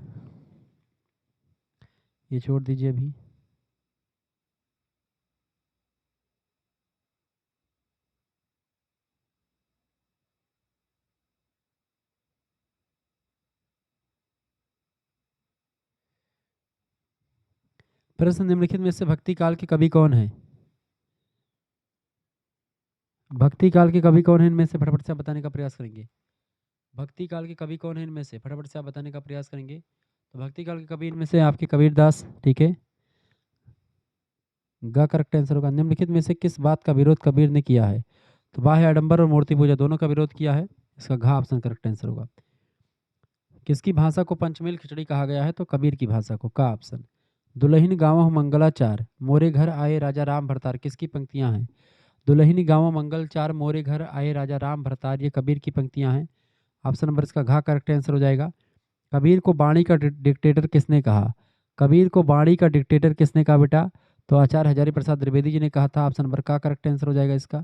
ये छोड़ दीजिए अभी। प्रश्न निम्नलिखित में से भक्ति काल के कवि कौन है? भक्ति काल के कवि कौन है इनमें से? फटाफट से आप बताने का प्रयास करेंगे। भक्ति काल के कवि कौन है इनमें से? फटाफट से आप बताने का प्रयास करेंगे। तो भक्ति काल के कवि इनमें से आपके कबीर दास। ठीक है, ग करेक्ट आंसर होगा। निम्नलिखित में से किस बात का विरोध कबीर ने किया है? तो बाह्य आडंबर और मूर्ति पूजा दोनों का विरोध किया है, इसका घ ऑप्शन करेक्ट आंसर होगा। किसकी भाषा को पंचमेल खिचड़ी कहा गया है? तो कबीर की भाषा को, का ऑप्शन। दुलहिन गाँव मंगलाचार मोरे घर आए राजा राम भरतार, किसकी पंक्तियां हैं? दुलहिन गाँव मंगलचार मोरे घर आए राजा राम भरतार, ये कबीर की पंक्तियां हैं। ऑप्शन नंबर इसका घ करेक्ट आंसर हो जाएगा। कबीर को बाणी का डिक्टेटर किसने कहा? कबीर को बाणी का डिक्टेटर किसने कहा बेटा? तो आचार्य हजारी प्रसाद द्विवेदी जी ने कहा था। ऑप्शन नंबर का करेक्ट आंसर हो जाएगा इसका।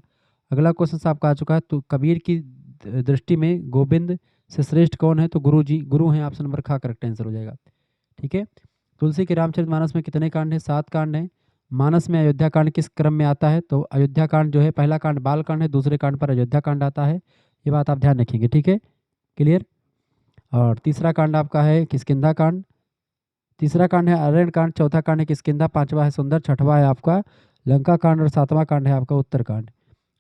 अगला क्वेश्चन आपका आ चुका है, तो कबीर की दृष्टि में गोविंद से श्रेष्ठ कौन है? तो गुरु जी, गुरु हैं। ऑप्शन नंबर का करेक्ट आंसर हो जाएगा। ठीक है, तुलसी के रामचरितमानस में कितने कांड हैं? 7 कांड हैं। मानस में अयोध्या कांड किस क्रम में आता है? तो अयोध्या कांड जो है पहला कांड बाल कांड है, दूसरे कांड पर अयोध्या कांड आता है, ये बात आप ध्यान रखेंगे। ठीक है, क्लियर। और तीसरा कांड आपका है किष्किंधा कांड, तीसरा कांड है अरण्य कांड, चौथा कांड है किष्किंधा, पांचवा है सुंदर, छठवा है आपका लंका कांड, और सातवां कांड है आपका उत्तर कांड।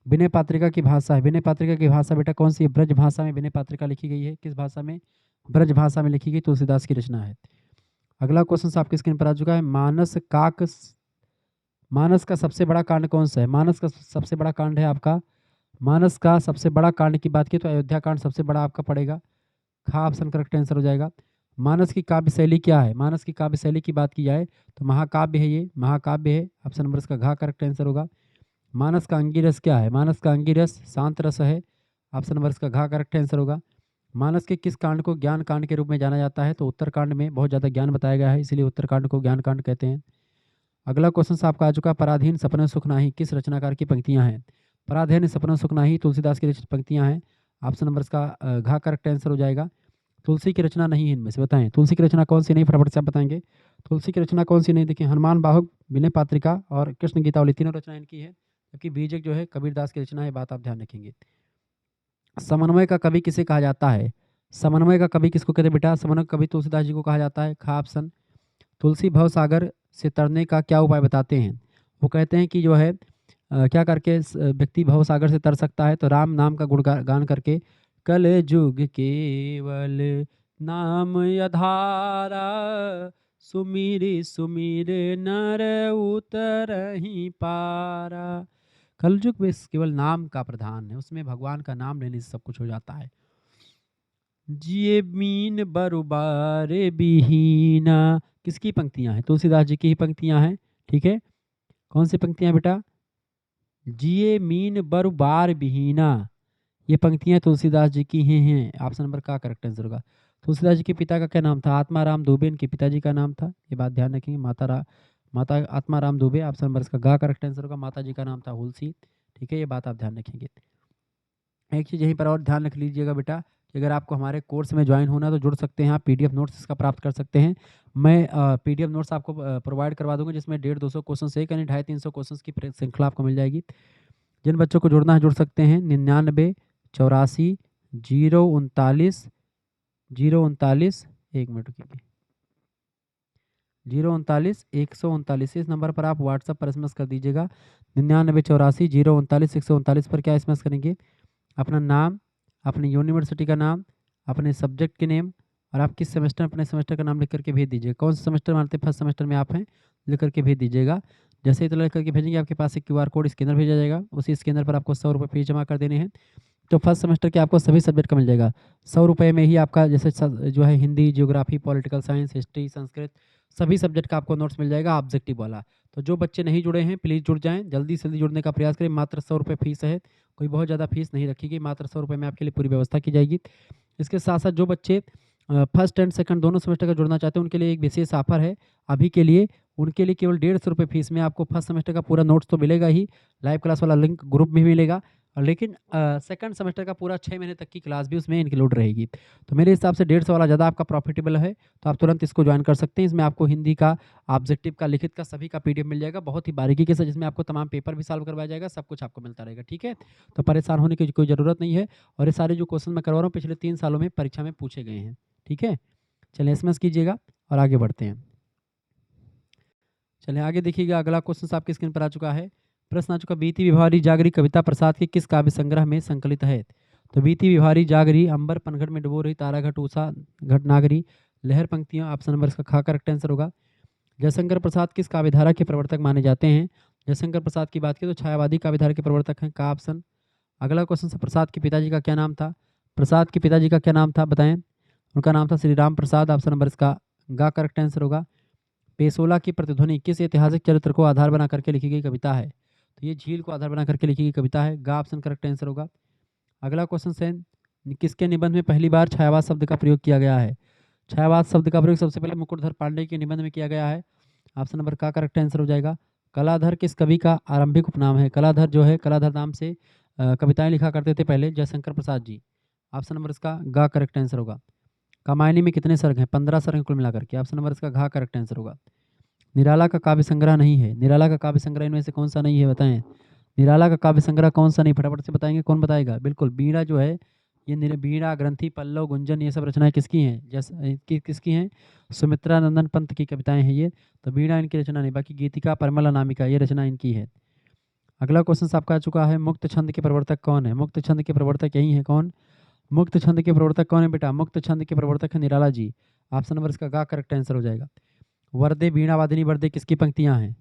विनय पात्रिका की भाषा है, विनय पात्रिका की भाषा बेटा कौन सी है? ब्रज भाषा में विनय पात्रिका लिखी गई है। किस भाषा में? ब्रज भाषा में लिखी गई, तुलसीदास की रचना है। अगला क्वेश्चन आपकी स्क्रीन पर आ चुका है, मानस का सबसे बड़ा कांड कौन सा है? मानस का सबसे बड़ा कांड है आपका, मानस का सबसे बड़ा कांड की बात की तो अयोध्या कांड सबसे बड़ा आपका पड़ेगा। खा ऑप्शन करेक्ट आंसर हो जाएगा। मानस की काव्य शैली क्या है? मानस की काव्य शैली की बात की जाए तो महाकाव्य है, ये महाकाव्य है। ऑप्शन नंबर इसका घा करेक्ट आंसर होगा। मानस का अंगिरस क्या है? मानस का अंगिरस शांत रस है। ऑप्शन नंबर इसका घा करेक्ट आंसर होगा। मानस के किस कांड को ज्ञान कांड के रूप में जाना जाता है? तो उत्तर कांड में बहुत ज़्यादा ज्ञान बताया गया है, इसलिए उत्तर कांड को ज्ञान कांड कहते हैं। अगला क्वेश्चन आपका आ चुका, पराधीन सपने सुख नाही किस रचनाकार की पंक्तियां हैं? पराधीन सपने सुख नाही तुलसीदास की रचित पंक्तियां हैं। ऑप्शन नंबर इसका घा करेक्ट आंसर हो जाएगा। तुलसी की रचना नहीं है इनमें से, बताएं तुलसी की रचना कौन सी नहीं? फटाफट से आप बताएंगे तुलसी की रचना कौन सी नहीं। देखिए, हनुमान बाहुक, विनय पात्रिका और कृष्ण गीतावली तीनों रचना इनकी है, जबकि बीजक जो है कबीरदास की रचना है, बात आप ध्यान रखेंगे। समन्वय का कवि किसे कहा जाता है? समन्वय का कवि किसको कहते हैं बेटा? समन्वय का कवि तुलसीदास जी को कहा जाता है। खा ऑप्शन। तुलसी भव सागर से तरने का क्या उपाय बताते हैं? वो कहते हैं कि जो है क्या करके व्यक्ति भव सागर से तर सकता है? तो राम नाम का गुणगान करके, कल युग केवल नाम आधारा, सुमिरि सुमिर नर उतरहि पारा। कलयुग में केवल नाम का प्रधान है, उसमें भगवान का नाम लेने से सब कुछ हो जाता है। जिए मीन बरुबारे बिहीना, किसकी पंक्तियां हैं? तुलसीदास जी की ही पंक्तियां हैं। ठीक है, कौन सी पंक्तियां बेटा? जिए मीन बरुबार बिहीना, ये पंक्तियां तुलसीदास जी की ही हैं। ऑप्शन नंबर का करेक्ट आंसर होगा। तुलसीदास जी के पिता का क्या नाम था? आत्माराम दुबे इनके पिताजी का नाम था, ये बात ध्यान रखेंगे। माता आत्माराम दुबे। ऑप्शन नंबर इसका गा करेक्ट आंसर होगा। माता जी का नाम था हुलसी। ठीक है, ये बात आप ध्यान रखेंगे। एक चीज़ यहीं पर और ध्यान रख लीजिएगा बेटा, कि अगर आपको हमारे कोर्स में ज्वाइन होना है तो जुड़ सकते हैं आप, पीडीएफ नोट्स इसका प्राप्त कर सकते हैं। मैं पीडीएफ नोट्स आपको प्रोवाइड करवा दूंगा, जिसमें 150-200 क्वेश्चन से यानी 250-300 क्वेश्चन की श्रृंखला आपको मिल जाएगी। जिन बच्चों को जुड़ना है जुड़ सकते हैं। 99 84 039 एक मिनट रुकिए, 039 139 इस नंबर पर आप व्हाट्सएप पर एसएमएस कर दीजिएगा। 99 84 039 139 पर क्या एसएमएस करेंगे? अपना नाम, अपनी यूनिवर्सिटी का नाम, अपने सब्जेक्ट के नेम, और आप किस सेमेस्टर अपने सेमेस्टर का नाम लिख करके भेज दीजिए। कौन सा सेमेस्टर मानते हैं? फर्स्ट सेमेस्टर में आप हैं, लिख करके भेज दीजिएगा। जैसे ही तो लिख करके भेजेंगे, आपके पास एक क्यूआर कोड स्कैनर भेजा जाएगा, उसी स्कैनर पर आपको 100 रुपये फीस जमा कर देने हैं। तो फर्स्ट सेमेस्टर के आपको सभी सब्जेक्ट का मिल जाएगा 100 रुपये में ही। आपका जैसे जो है Hindi, geography, political science, history, Sanskrit, सभी सब्जेक्ट का आपको नोट्स मिल जाएगा ऑब्जेक्टिव वाला। तो जो बच्चे नहीं जुड़े हैं प्लीज़ जुड़ जाएँ, जल्दी से जल्दी जुड़ने का प्रयास करें। मात्र 100 रुपये फीस है, कोई बहुत ज़्यादा फीस नहीं रखी गई, मात्र 100 रुपये में आपके लिए पूरी व्यवस्था की जाएगी। इसके साथ साथ जो बच्चे फर्स्ट एंड सेकंड दोनों सेमेस्टर का जुड़ना चाहते हैं उनके लिए एक विशेष ऑफर है अभी के लिए। उनके लिए केवल 150 रुपये फीस में आपको फर्स्ट सेमेस्टर का पूरा नोट्स तो मिलेगा ही, लाइव क्लास वाला लिंक ग्रुप में मिलेगा, लेकिन सेकंड सेमेस्टर का पूरा 6 महीने तक की क्लास भी उसमें इंक्लूड रहेगी। तो मेरे हिसाब से 150 वाला ज़्यादा आपका प्रॉफिटेबल है, तो आप तुरंत इसको ज्वाइन कर सकते हैं। इसमें आपको हिंदी का, ऑब्जेक्टिव का, लिखित का, सभी का पीडीएफ मिल जाएगा बहुत ही बारीकी के साथ, जिसमें आपको तमाम पेपर भी सॉल्व करवाया जाएगा, सब कुछ आपको मिलता रहेगा। ठीक है, तो परेशान होने की कोई ज़रूरत नहीं है। और ये सारे जो क्वेश्चन मैं करवा रहा हूँ पिछले 3 सालों में परीक्षा में पूछे गए हैं। ठीक है, चलिए एसएमएस कीजिएगा और आगे बढ़ते हैं। चलिए आगे देखिएगा, अगला क्वेश्चन आपकी स्क्रीन पर आ चुका है। प्रश्न आ चुका, बीती विभावरी जागरी कविता प्रसाद के किस काव्य संग्रह में संकलित है? तो बीती विभावरी जागरी, अंबर पनघट में डुबो रही तारा घट उषा घट नागरी, लहर पंक्तियां, ऑप्शन नंबर इसका खा करेक्ट आंसर होगा। जयशंकर प्रसाद किस काव्यधारा के प्रवर्तक माने जाते हैं? जयशंकर प्रसाद की बात की तो छायावादी काव्यधारा के प्रवर्तक हैं, का ऑप्शन। अगला क्वेश्चन, प्रसाद के पिताजी का क्या नाम था? प्रसाद के पिताजी का क्या नाम था बताएं? उनका नाम था श्री राम प्रसाद, ऑप्शन नंबर इसका गा करेक्ट आंसर होगा। पेसोला की प्रतिध्वनि किस ऐतिहासिक चरित्र को आधार बना करके लिखी गई कविता है? तो ये झील को आधार बना करके लिखी गई कविता है, गा ऑप्शन करेक्ट आंसर होगा। अगला क्वेश्चन है, किसके निबंध में पहली बार छायावाद शब्द का प्रयोग किया गया है? छायावाद शब्द का प्रयोग सबसे पहले मुकुटधर पांडे के निबंध में किया गया है, ऑप्शन नंबर का करेक्ट आंसर हो जाएगा। कलाधर किस कवि का आरंभिक उपनाम है? कलाधर जो है, कलाधर नाम से कविताएं लिखा करते थे पहले जयशंकर प्रसाद जी, ऑप्शन नंबर इसका गा करेक्ट आंसर होगा। कामायनी में कितने सर्ग हैं? 15 सर्ग कुल मिलाकर के, ऑप्शन नंबर इसका घा करेक्ट आंसर होगा। निराला का काव्य संग्रह नहीं है, निराला का काव्य संग्रह इनमें से कौन सा नहीं है बताएं? निराला का काव्य संग्रह कौन सा नहीं, फटाफट से बताएंगे, कौन बताएगा? बिल्कुल बीड़ा जो है, ये बीड़ा, ग्रंथि, पल्लव, गुंजन, ये सब रचनाएं किसकी हैं? जैसे किसकी हैं? सुमित्रा नंदन पंत की कविताएं हैं ये, तो बीड़ा इनकी रचना नहीं, बाकी गीतिका, परिमल, अनामिका ये रचना इनकी है। अगला क्वेश्चन आपका आ चुका है, मुक्त छंद के प्रवर्तक कौन है? मुक्त छंद के प्रवर्तक यही है, कौन? मुक्त छंद के प्रवर्तक कौन है बेटा? मुक्त छंद के प्रवर्तक है निराला जी, ऑप्शन नंबर इसका गा करेक्ट आंसर हो जाएगा। वर्दे बीणा वादिनी वर्दे किसकी पंक्तियां हैं?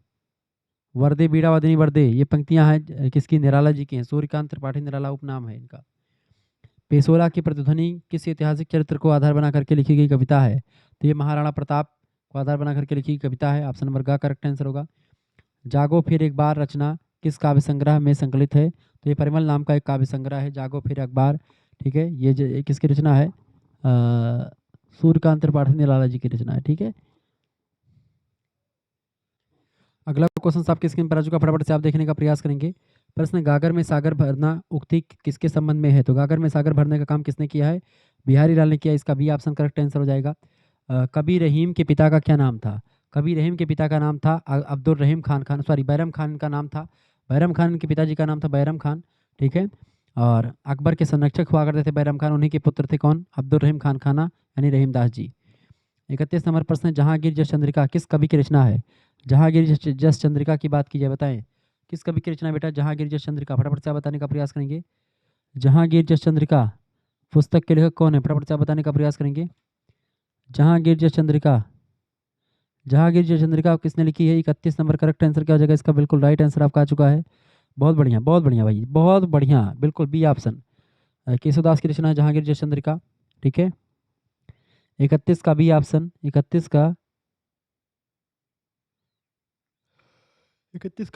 वर्दे बीणा वादिनी वर्दे ये पंक्तियां हैं किसकी? निराला जी की हैं, सूर्यकांत त्रिपाठी निराला उपनाम है इनका। पेशोला की प्रतिध्वनि किस ऐतिहासिक चरित्र को आधार बना करके लिखी गई कविता है? तो ये महाराणा प्रताप को आधार बना करके लिखी गई कविता है, ऑप्शन नंबर गा करेक्ट आंसर होगा। जागो फिर एक बार रचना किस काव्य संग्रह में संकलित है? तो ये परिमल नाम का एक काव्य संग्रह है, जागो फिर एक बार। ठीक है, ये किसकी रचना है? सूर्यकांत त्रिपाठी निराला जी की रचना है। ठीक है, अगला क्वेश्चन आपकी स्क्रीन पर आ चुका, फटाफट से आप देखने का प्रयास करेंगे। प्रश्न, गागर में सागर भरना उक्ति किसके संबंध में है? तो गागर में सागर भरने का काम किसने किया है? बिहारी लाल ने किया, इसका बी ऑप्शन करेक्ट आंसर हो जाएगा। कबीर रहीम के पिता का क्या नाम था? कबीर रहीम के पिता का नाम था अब्दुल रहीम खान, सॉरी बैरम खान का नाम था, बैरम खान के पिताजी का नाम था बैरम खान। ठीक है, और अकबर के संरक्षक हुआ करते थे बैरम खान, उन्हीं के पुत्र थे कौन? अब्दुल रहीम खान खाना यानी रहीमदास जी। 31 नंबर प्रश्न, जहांगीर जस चंद्रिका किस कवि की रचना है? जहांगीर जस चंद्रिका की बात की जाए बताएं, किस कवि की रचना बेटा जहांगीर जस चंद्रिका? फटाफट से आप बताने का प्रयास करेंगे। जहांगीर जस चंद्रिका पुस्तक के लेखक कौन है? फटाफट से आप बताने का प्रयास करेंगे। जहांगीर जस चंद्रिका, जहांगीर जस चंद्रिका किसने लिखी है? 31 नंबर करेक्ट आंसर क्या हो जाएगा इसका? बिल्कुल राइट आंसर आपका आ चुका है, बहुत बढ़िया भाई, बहुत बढ़िया, बिल्कुल बी ऑप्शन। केशवदास की रचना है जहांगीर जस चंद्रिका। ठीक है, 31 का बी ऑप्शन, 31 का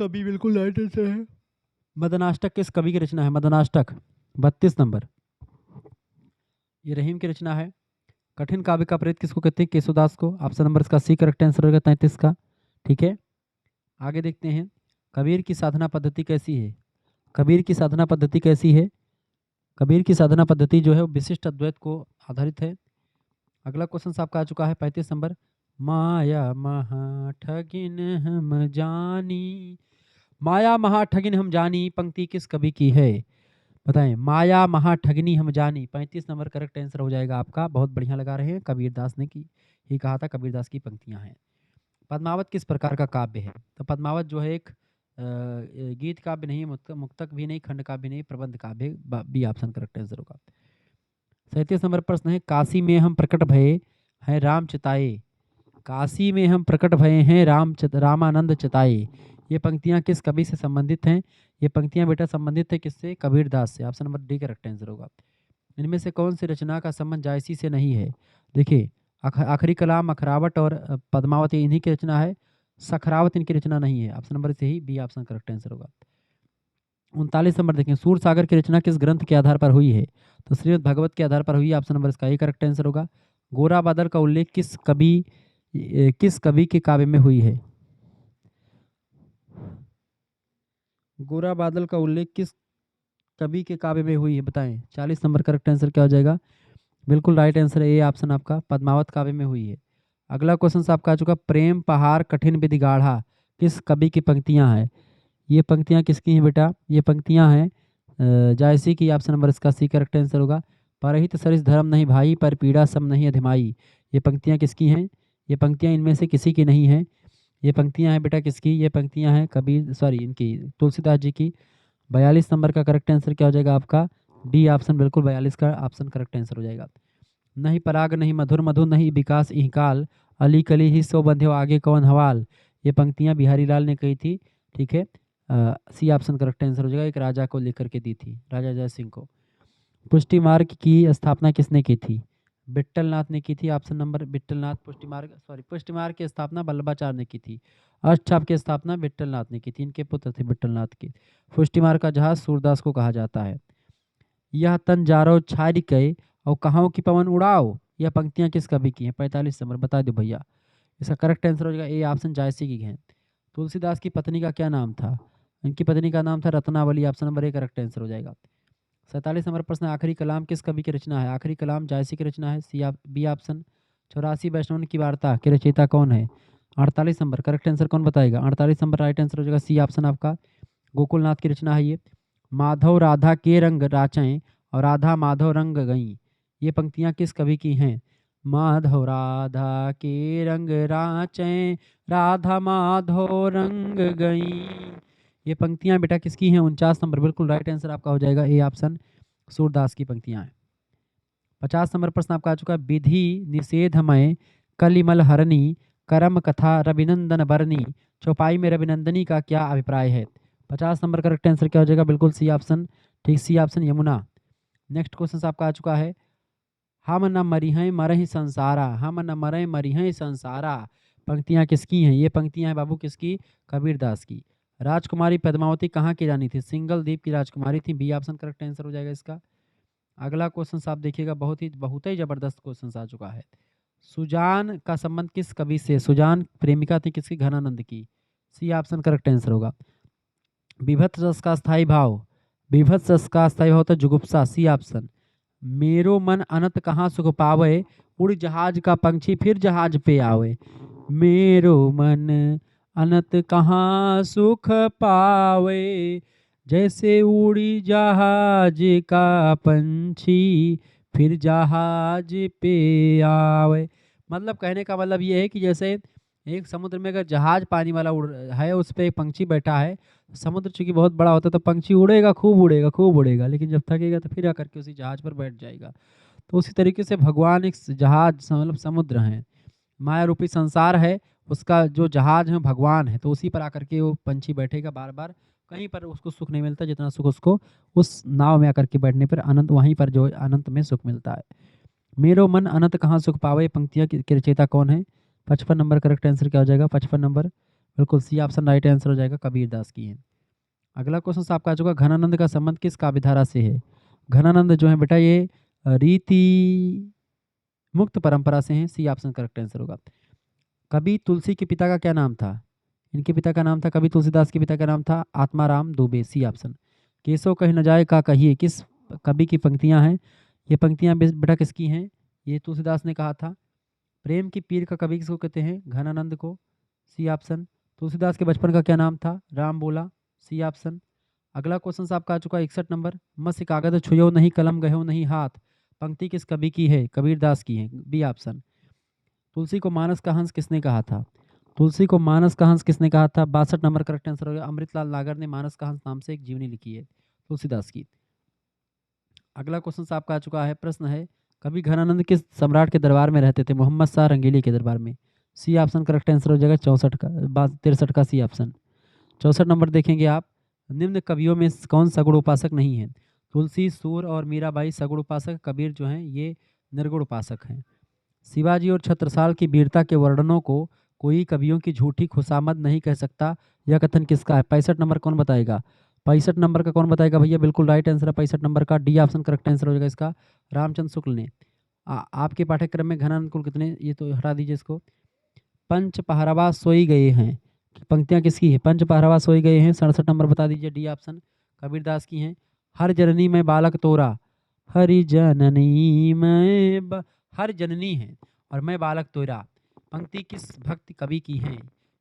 बी बिल्कुल राइट आंसर है। मदनाष्टक किस कवि की रचना है? मदनाष्टक 32 नंबर, ये रहीम की रचना है। कठिन काव्य का प्रेत किसको कहते हैं? केशवदास को, ऑप्शन नंबर इसका सी करेक्ट आंसर होगा 33 का। ठीक है, आगे देखते हैं, कबीर की साधना पद्धति कैसी है? कबीर की साधना पद्धति कैसी है? कबीर की साधना पद्धति जो है वो विशिष्ट अद्वैत को आधारित है। अगला क्वेश्चन आपका आ चुका है 35 नंबर, माया महा ठगिन हम जानी, माया महा ठगिन हम जानी पंक्ति किस कवि की है? बताएं, माया महा ठगनी हम जानी, 35 नंबर करेक्ट आंसर हो जाएगा आपका। बहुत बढ़िया लगा रहे हैं, कबीरदास ने की ही कहा था, कबीरदास की पंक्तियां हैं। पद्मावत किस प्रकार का काव्य है? तो पद्मावत जो है एक गीत काव्य नहीं, मुक्तक भी नहीं, खंड काव्य नहीं, प्रबंध काव्य, बी ऑप्शन करेक्ट आंसर होगा। 37 नंबर प्रश्न है, काशी में हम प्रकट भये हैं राम चिताए, काशी में हम प्रकट भये हैं रामानंद चिताए, ये पंक्तियां किस कवि से संबंधित हैं? ये पंक्तियां बेटा संबंधित है किससे? कबीरदास से। Option number D correct answer होगा। इनमें से कौन सी रचना का संबंध जायसी से नहीं है? देखिए आखिरी कलाम, अखरावट और पद्मावती इन्हीं की रचना है। सखरावत इनकी रचना नहीं है। ऑप्शन नंबर से ही बी ऑप्शन करेक्ट आंसर होगा। 39 नंबर देखें, सूर सागर की रचना किस ग्रंथ के आधार पर हुई है? तो श्रीमद् भागवत के आधार पर हुई है। ऑप्शन नंबर इसका ए करेक्ट आंसर होगा। गोरा बादल का उल्लेख किस कवि के काव्य में हुई है? गोरा बादल का उल्लेख किस कवि के काव्य में हुई है बताएं। 40 नंबर करेक्ट आंसर क्या हो जाएगा? बिल्कुल राइट आंसर ए ऑप्शन आपका, पद्मावत काव्य में हुई है। अगला क्वेश्चन आपका आ चुका, प्रेम पहाड़ कठिन विधि गाढ़ा किस कवि की पंक्तियां हैं? ये पंक्तियां किसकी हैं बेटा? ये पंक्तियां हैं जायसी की। ऑप्शन नंबर इसका सी करेक्ट आंसर होगा। परहित सरिस धर्म नहीं भाई, पर पीड़ा सम नहीं अधिमाई। ये पंक्तियां किसकी हैं? ये पंक्तियां इनमें से किसी की नहीं हैं। ये पंक्तियां हैं बेटा किसकी? ये पंक्तियां हैं इनकी तुलसीदास जी की। 42 नंबर का करेक्ट आंसर क्या हो जाएगा आपका? डी ऑप्शन, बिल्कुल 42 का ऑप्शन करेक्ट आंसर हो जाएगा। नहीं पराग नहीं मधुर मधुर नहीं विकास इहकाल, अली कली ही सो बंध्यो आगे कौन हवाल। ये पंक्तियां बिहारी लाल ने कही थी। ठीक है, सी ऑप्शन करेक्ट आंसर हो जाएगा। एक राजा को लेकर के दी थी, राजा जय सिंह को। पुष्टि मार्ग की स्थापना किसने की थी? विट्ठलनाथ ने की थी। Option number Vitthalnath. पुष्टि मार्ग की स्थापना वल्लभाचार्य ने की थी। अष्टछाप की स्थापना विट्ठलनाथ ने की थी, इनके पुत्र थे विट्ठलनाथ के। पुष्टि मार्ग का जहाज सूरदास को कहा जाता है। यह तन जारो छाड़ के और कहाँ की पवन उड़ाओ, यह पंक्तियां किस कवि की हैं? 45 नंबर बता दो भैया। इसका करेक्ट आंसर हो जाएगा ए ऑप्शन, जायसी की है। तुलसीदास की पत्नी का क्या नाम था? इनकी पत्नी का नाम था Ratnavali. Option number A correct answer हो जाएगा। 47 नंबर प्रश्न, आखिरी कलाम किस कवि की रचना है? आखिरी कलाम जायसी की रचना है। B option. 84 वैष्णव की वार्ता के रचयिता कौन है? 48 नंबर करेक्ट आंसर कौन बताएगा? 48 नंबर राइट आंसर हो जाएगा सी ऑप्शन आपका, गोकुलनाथ की रचना है ये। माधव राधा के रंग राचें और राधा माधव रंग गई, ये पंक्तियां किस कवि की हैं? माधव राधा के रंग राचें, राधा माधव रंग गई, ये पंक्तियां बेटा किसकी हैं? 49 नंबर बिल्कुल राइट आंसर आपका हो जाएगा ए ऑप्शन, सूरदास की पंक्तियां हैं। 50 नंबर प्रश्न आपका आ चुका है, विधि निषेधमय कलिमल हरणी करम कथा रविनंदन बरनी, चौपाई में रविनंदनी का क्या अभिप्राय है? 50 नंबर करेक्ट आंसर क्या हो जाएगा? बिल्कुल सी ऑप्शन। ठीक, C option Yamuna. Next question आपका आ चुका है, हम न मरिहं मरहि संसारा, हम न मरें मरिहं संसारा, पंक्तियां किसकी हैं? ये पंक्तियां हैं बाबू किसकी? कबीरदास की। राजकुमारी पद्मावती कहाँ की रानी थी? सिंगल द्वीप की राजकुमारी थी। बी ऑप्शन करेक्ट आंसर हो जाएगा इसका। अगला क्वेश्चन आप देखिएगा, बहुत ही जबरदस्त क्वेश्चन आ चुका है। सुजान का संबंध किस कवि से? सुजान प्रेमिका थी किसकी? घनानंद की। सी ऑप्शन करेक्ट आंसर होगा। विभत्स रस का स्थायी भाव, विभत्स रस का स्थायी भाव होता है जुगुप्सा। C option. मेरो मन अनंत कहाँ सुख पावे, उड़ जहाज का पंछी फिर जहाज पे आवे, मेरो मन अनंत कहाँ सुख पावे, जैसे उड़ी जहाज का पंछी फिर जहाज पे आवे। मतलब कहने का मतलब ये है कि जैसे एक समुद्र में अगर जहाज पानी वाला उड़ है, उस पर एक पंछी बैठा है, समुद्र चूंकि बहुत बड़ा होता है तो पंछी उड़ेगा, खूब उड़ेगा, लेकिन जब थकेगा तो फिर आकर के उसी जहाज पर बैठ जाएगा। तो उसी तरीके से भगवान एक जहाज मतलब समुद्र है, माया रूपी संसार है, उसका जो जहाज है भगवान है, तो उसी पर आकर के वो पंछी बैठेगा बार बार। कहीं पर उसको सुख नहीं मिलता जितना सुख उसको उस नाव में आकर के बैठने पर अनंत, वहीं पर जो अनंत में सुख मिलता है। मेरो मन अनंत कहाँ सुख पावे पंक्तियां की रचयिता कौन है? 55 नंबर करेक्ट आंसर क्या हो जाएगा? 55 नंबर बिल्कुल सी ऑप्शन राइट आंसर हो जाएगा, कबीरदास की है। अगला क्वेश्चन आपका आ चुका, घनानंद का संबंध किस काव्यधारा से है? घनानंद जो है बेटा ये रीति मुक्त परंपरा से हैं। सी ऑप्शन करेक्ट आंसर होगा। कवि तुलसी के पिता का क्या नाम था? इनके पिता का नाम था, कवि तुलसीदास के पिता का नाम था आत्माराम दुबे। C option. केशव कह न जाए का कहिए किस कवि की पंक्तियां हैं? ये पंक्तियां बेटा किसकी हैं? ये तुलसीदास ने कहा था। प्रेम की पीर का कवि किसको कहते हैं? घनानंद को। C option. तुलसीदास के बचपन का क्या नाम था? राम बोला। C option. अगला क्वेश्चन आपका आ चुका है 61 नंबर, मत्स्य कागज छुयो नहीं कलम गयो नहीं हाथ, पंक्ति किस कवि की है? कबीरदास की है। B option. तुलसी को मानस का हंस किसने कहा था? तुलसी को मानस का हंस किसने कहा था? 62 नंबर करेक्ट आंसर हो गया। अमृतलाल नागर ने मानस का हंस नाम से एक जीवनी लिखी है तुलसीदास की। अगला क्वेश्चन आपका आ चुका है, प्रश्न है, कवि घनानंद किस सम्राट के दरबार में रहते थे? मोहम्मद शाह रंगीली के दरबार में। सी ऑप्शन करेक्ट आंसर हो जाएगा 64 का 63 का सी ऑप्शन। 64 नंबर देखेंगे आप, निम्न कवियों में कौन सगुण उपासक नहीं है? तुलसी, सूर और मीराबाई सगुण उपासक, कबीर जो हैं ये निर्गुण उपासक हैं। शिवाजी और छत्रसाल की वीरता के वर्णनों को कोई कवियों की झूठी खुशामद नहीं कह सकता। यह कथन किसका है? 65 नंबर कौन बताएगा? 65 नंबर का कौन बताएगा भैया? बिल्कुल राइट आंसर है 65 नंबर का, डी ऑप्शन करेक्ट आंसर हो जाएगा इसका, रामचंद्र शुक्ल ने। आपके पाठ्यक्रम में घन अनुकूल कितने, ये तो हटा दीजिए इसको। पंच पहरवा सोई गए हैं, पंक्तियां किसकी है? पंच पहरवा सोई गए हैं, 67 नंबर बता दीजिए, डी ऑप्शन कबीरदास की हैं। हर जननी में बालक तोरा, हरि जननी में हर जननी है और मैं बालक तोरा, पंक्ति किस भक्ति कवि की है?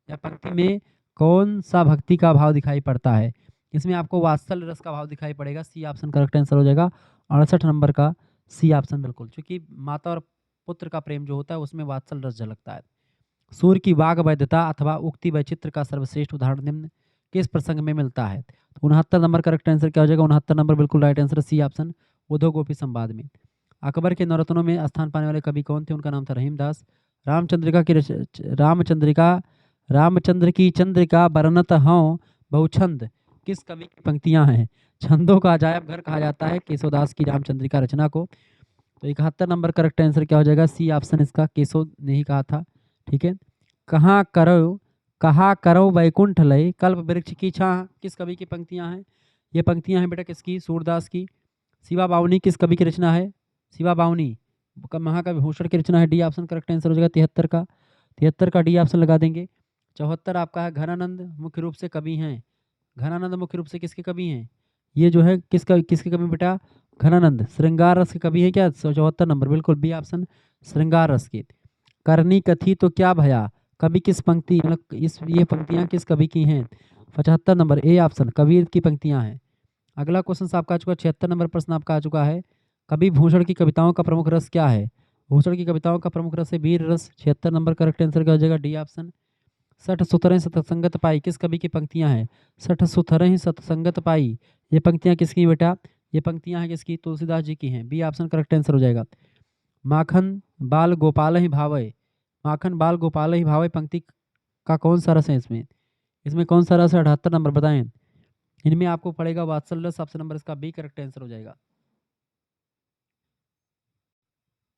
या पंक्ति में कौन सा भक्ति का भाव दिखाई पड़ता है? इसमें आपको वात्सल रस का भाव दिखाई पड़ेगा, सी ऑप्शन करेक्ट आंसर हो जाएगा, 68 नंबर का सी ऑप्शन बिल्कुल, क्योंकि माता और पुत्र का प्रेम जो होता है उसमें वात्सल रस झलकता है। सूर्य की वाग वैधता अथवा उक्ति वैचित्र का सर्वश्रेष्ठ उदाहरण निम्न किस प्रसंग में मिलता है? 69 नंबर करेक्ट आंसर क्या हो जाएगा? 69 नंबर बिल्कुल right answer, C option Uddhav Gopi संवाद में। अकबर के नवरत्नों में स्थान पाने वाले कवि कौन थे? उनका नाम था रहीमदास। रामचंद्र की चंद्रिका बरनत हूँ बहुछंद किस कवि की पंक्तियां हैं? छंदों का अजायब घर कहा जाता है केशवदास की रामचंद्रिका रचना को। तो 71 नंबर करेक्ट आंसर क्या हो जाएगा? सी ऑप्शन इसका, केशव ने ही कहा था। ठीक है। कहा करो वैकुंठ लय कल्प वृक्ष की छाह किस कवि की पंक्तियां हैं? ये पंक्तियां हैं बेटा किसकी? सूरदास की। शिवा बावनी किस कवि की रचना है? शिवा बावनी महाकवि भूषण की रचना है, डी ऑप्शन करेक्ट आंसर हो जाएगा 73 का, 73 का डी ऑप्शन लगा देंगे। 74 आपका है घनानंद मुख्य रूप से कवि हैं। घनानंद मुख्य रूप से किसके कवि हैं? ये जो है किसके कवि बेटा? घनानंद श्रृंगार रस के कवि है क्या? 74 नंबर बिल्कुल बी ऑप्शन श्रृंगार रस के। करनी कथी तो क्या भया कवि किस पंक्ति, मतलब इस ये पंक्तियां किस कवि की हैं? 75 नंबर ए ऑप्शन कबीर की पंक्तियां हैं। अगला क्वेश्चन आपका आ चुका 76 नंबर प्रश्न आपका आ चुका है, कवि भूषण की कविताओं का प्रमुख रस क्या है? भूषण की कविताओं का प्रमुख रस है वीर रस। 76 नंबर करेक्ट आंसर क्या हो जाएगा? D option. सठ सुथरे सतसंगत पाई किस कवि की पंक्तियां हैं? सठ सुथरे सतसंगत पाई, ये पंक्तियां किसकी बेटा? ये पंक्तियां हैं किसकी? तुलसीदास जी की हैं, बी ऑप्शन करेक्ट आंसर हो जाएगा। माखन बाल गोपाल ही भावे, माखन बाल गोपाल ही भावे पंक्ति का कौन सा रस है इसमें? इसमें कौन सा रस है? 78 नंबर बताएं। इनमें आपको पड़ेगा वात्सल रस, ऑप्शन नंबर इसका बी करेक्ट आंसर हो जाएगा।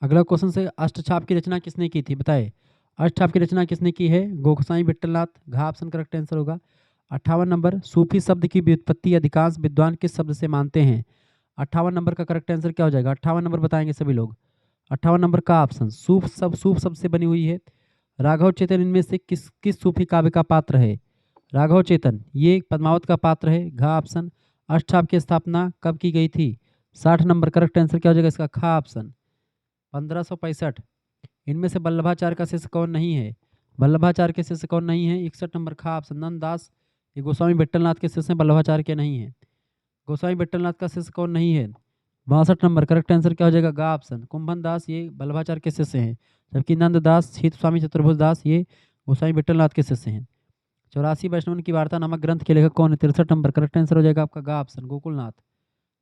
अगला क्वेश्चन से अष्टछाप की रचना किसने की थी बताए? अष्टछाप की रचना किसने की है? गोसाई विट्ठलनाथ, घा ऑप्शन करेक्ट आंसर होगा। 58 नंबर सूफी शब्द की व्युत्पत्ति अधिकांश विद्वान किस शब्द से मानते हैं? 58 नंबर का करेक्ट आंसर क्या हो जाएगा? 58 नंबर बताएंगे सभी लोग। 58 नंबर का ऑप्शन सूफ शब्द से बनी हुई है। राघव चेतन इनमें से किस सूफी काव्य का पात्र है? राघव चेतन ये पद्मावत का पात्र है, घा ऑप्शन। अष्टछाप की स्थापना कब की गई थी? 60 नंबर करेक्ट आंसर क्या हो जाएगा इसका? खा ऑप्शन 1565। इनमें से वल्लभाचार्य का शिष्य कौन नहीं है? वल्लभाचार्य के शिष्य कौन नहीं है? 61 नंबर खा ऑप्शन नंददास। ये गोस्वामी विट्ठलनाथ के शिष्य हैं, वल्लभाचार्य के नहीं है। गोस्वामी विट्ठलनाथ का शिष्य कौन नहीं है? 62 नंबर करेक्ट आंसर क्या हो जाएगा? गा ऑप्शन कुंभन दास, ये वल्लभाचार्य के शिष्य हैं। जबकि नंददास शीत स्वामी चतुर्भुज दास ये गोस्वामी विट्ठलनाथ के शिष्य हैं। 84 वैष्णव की वार्ता नामक ग्रंथ के लेखक कौन है? 63 नंबर करेक्ट आंसर हो जाएगा आपका गा ऑप्शन गोकुलनाथ।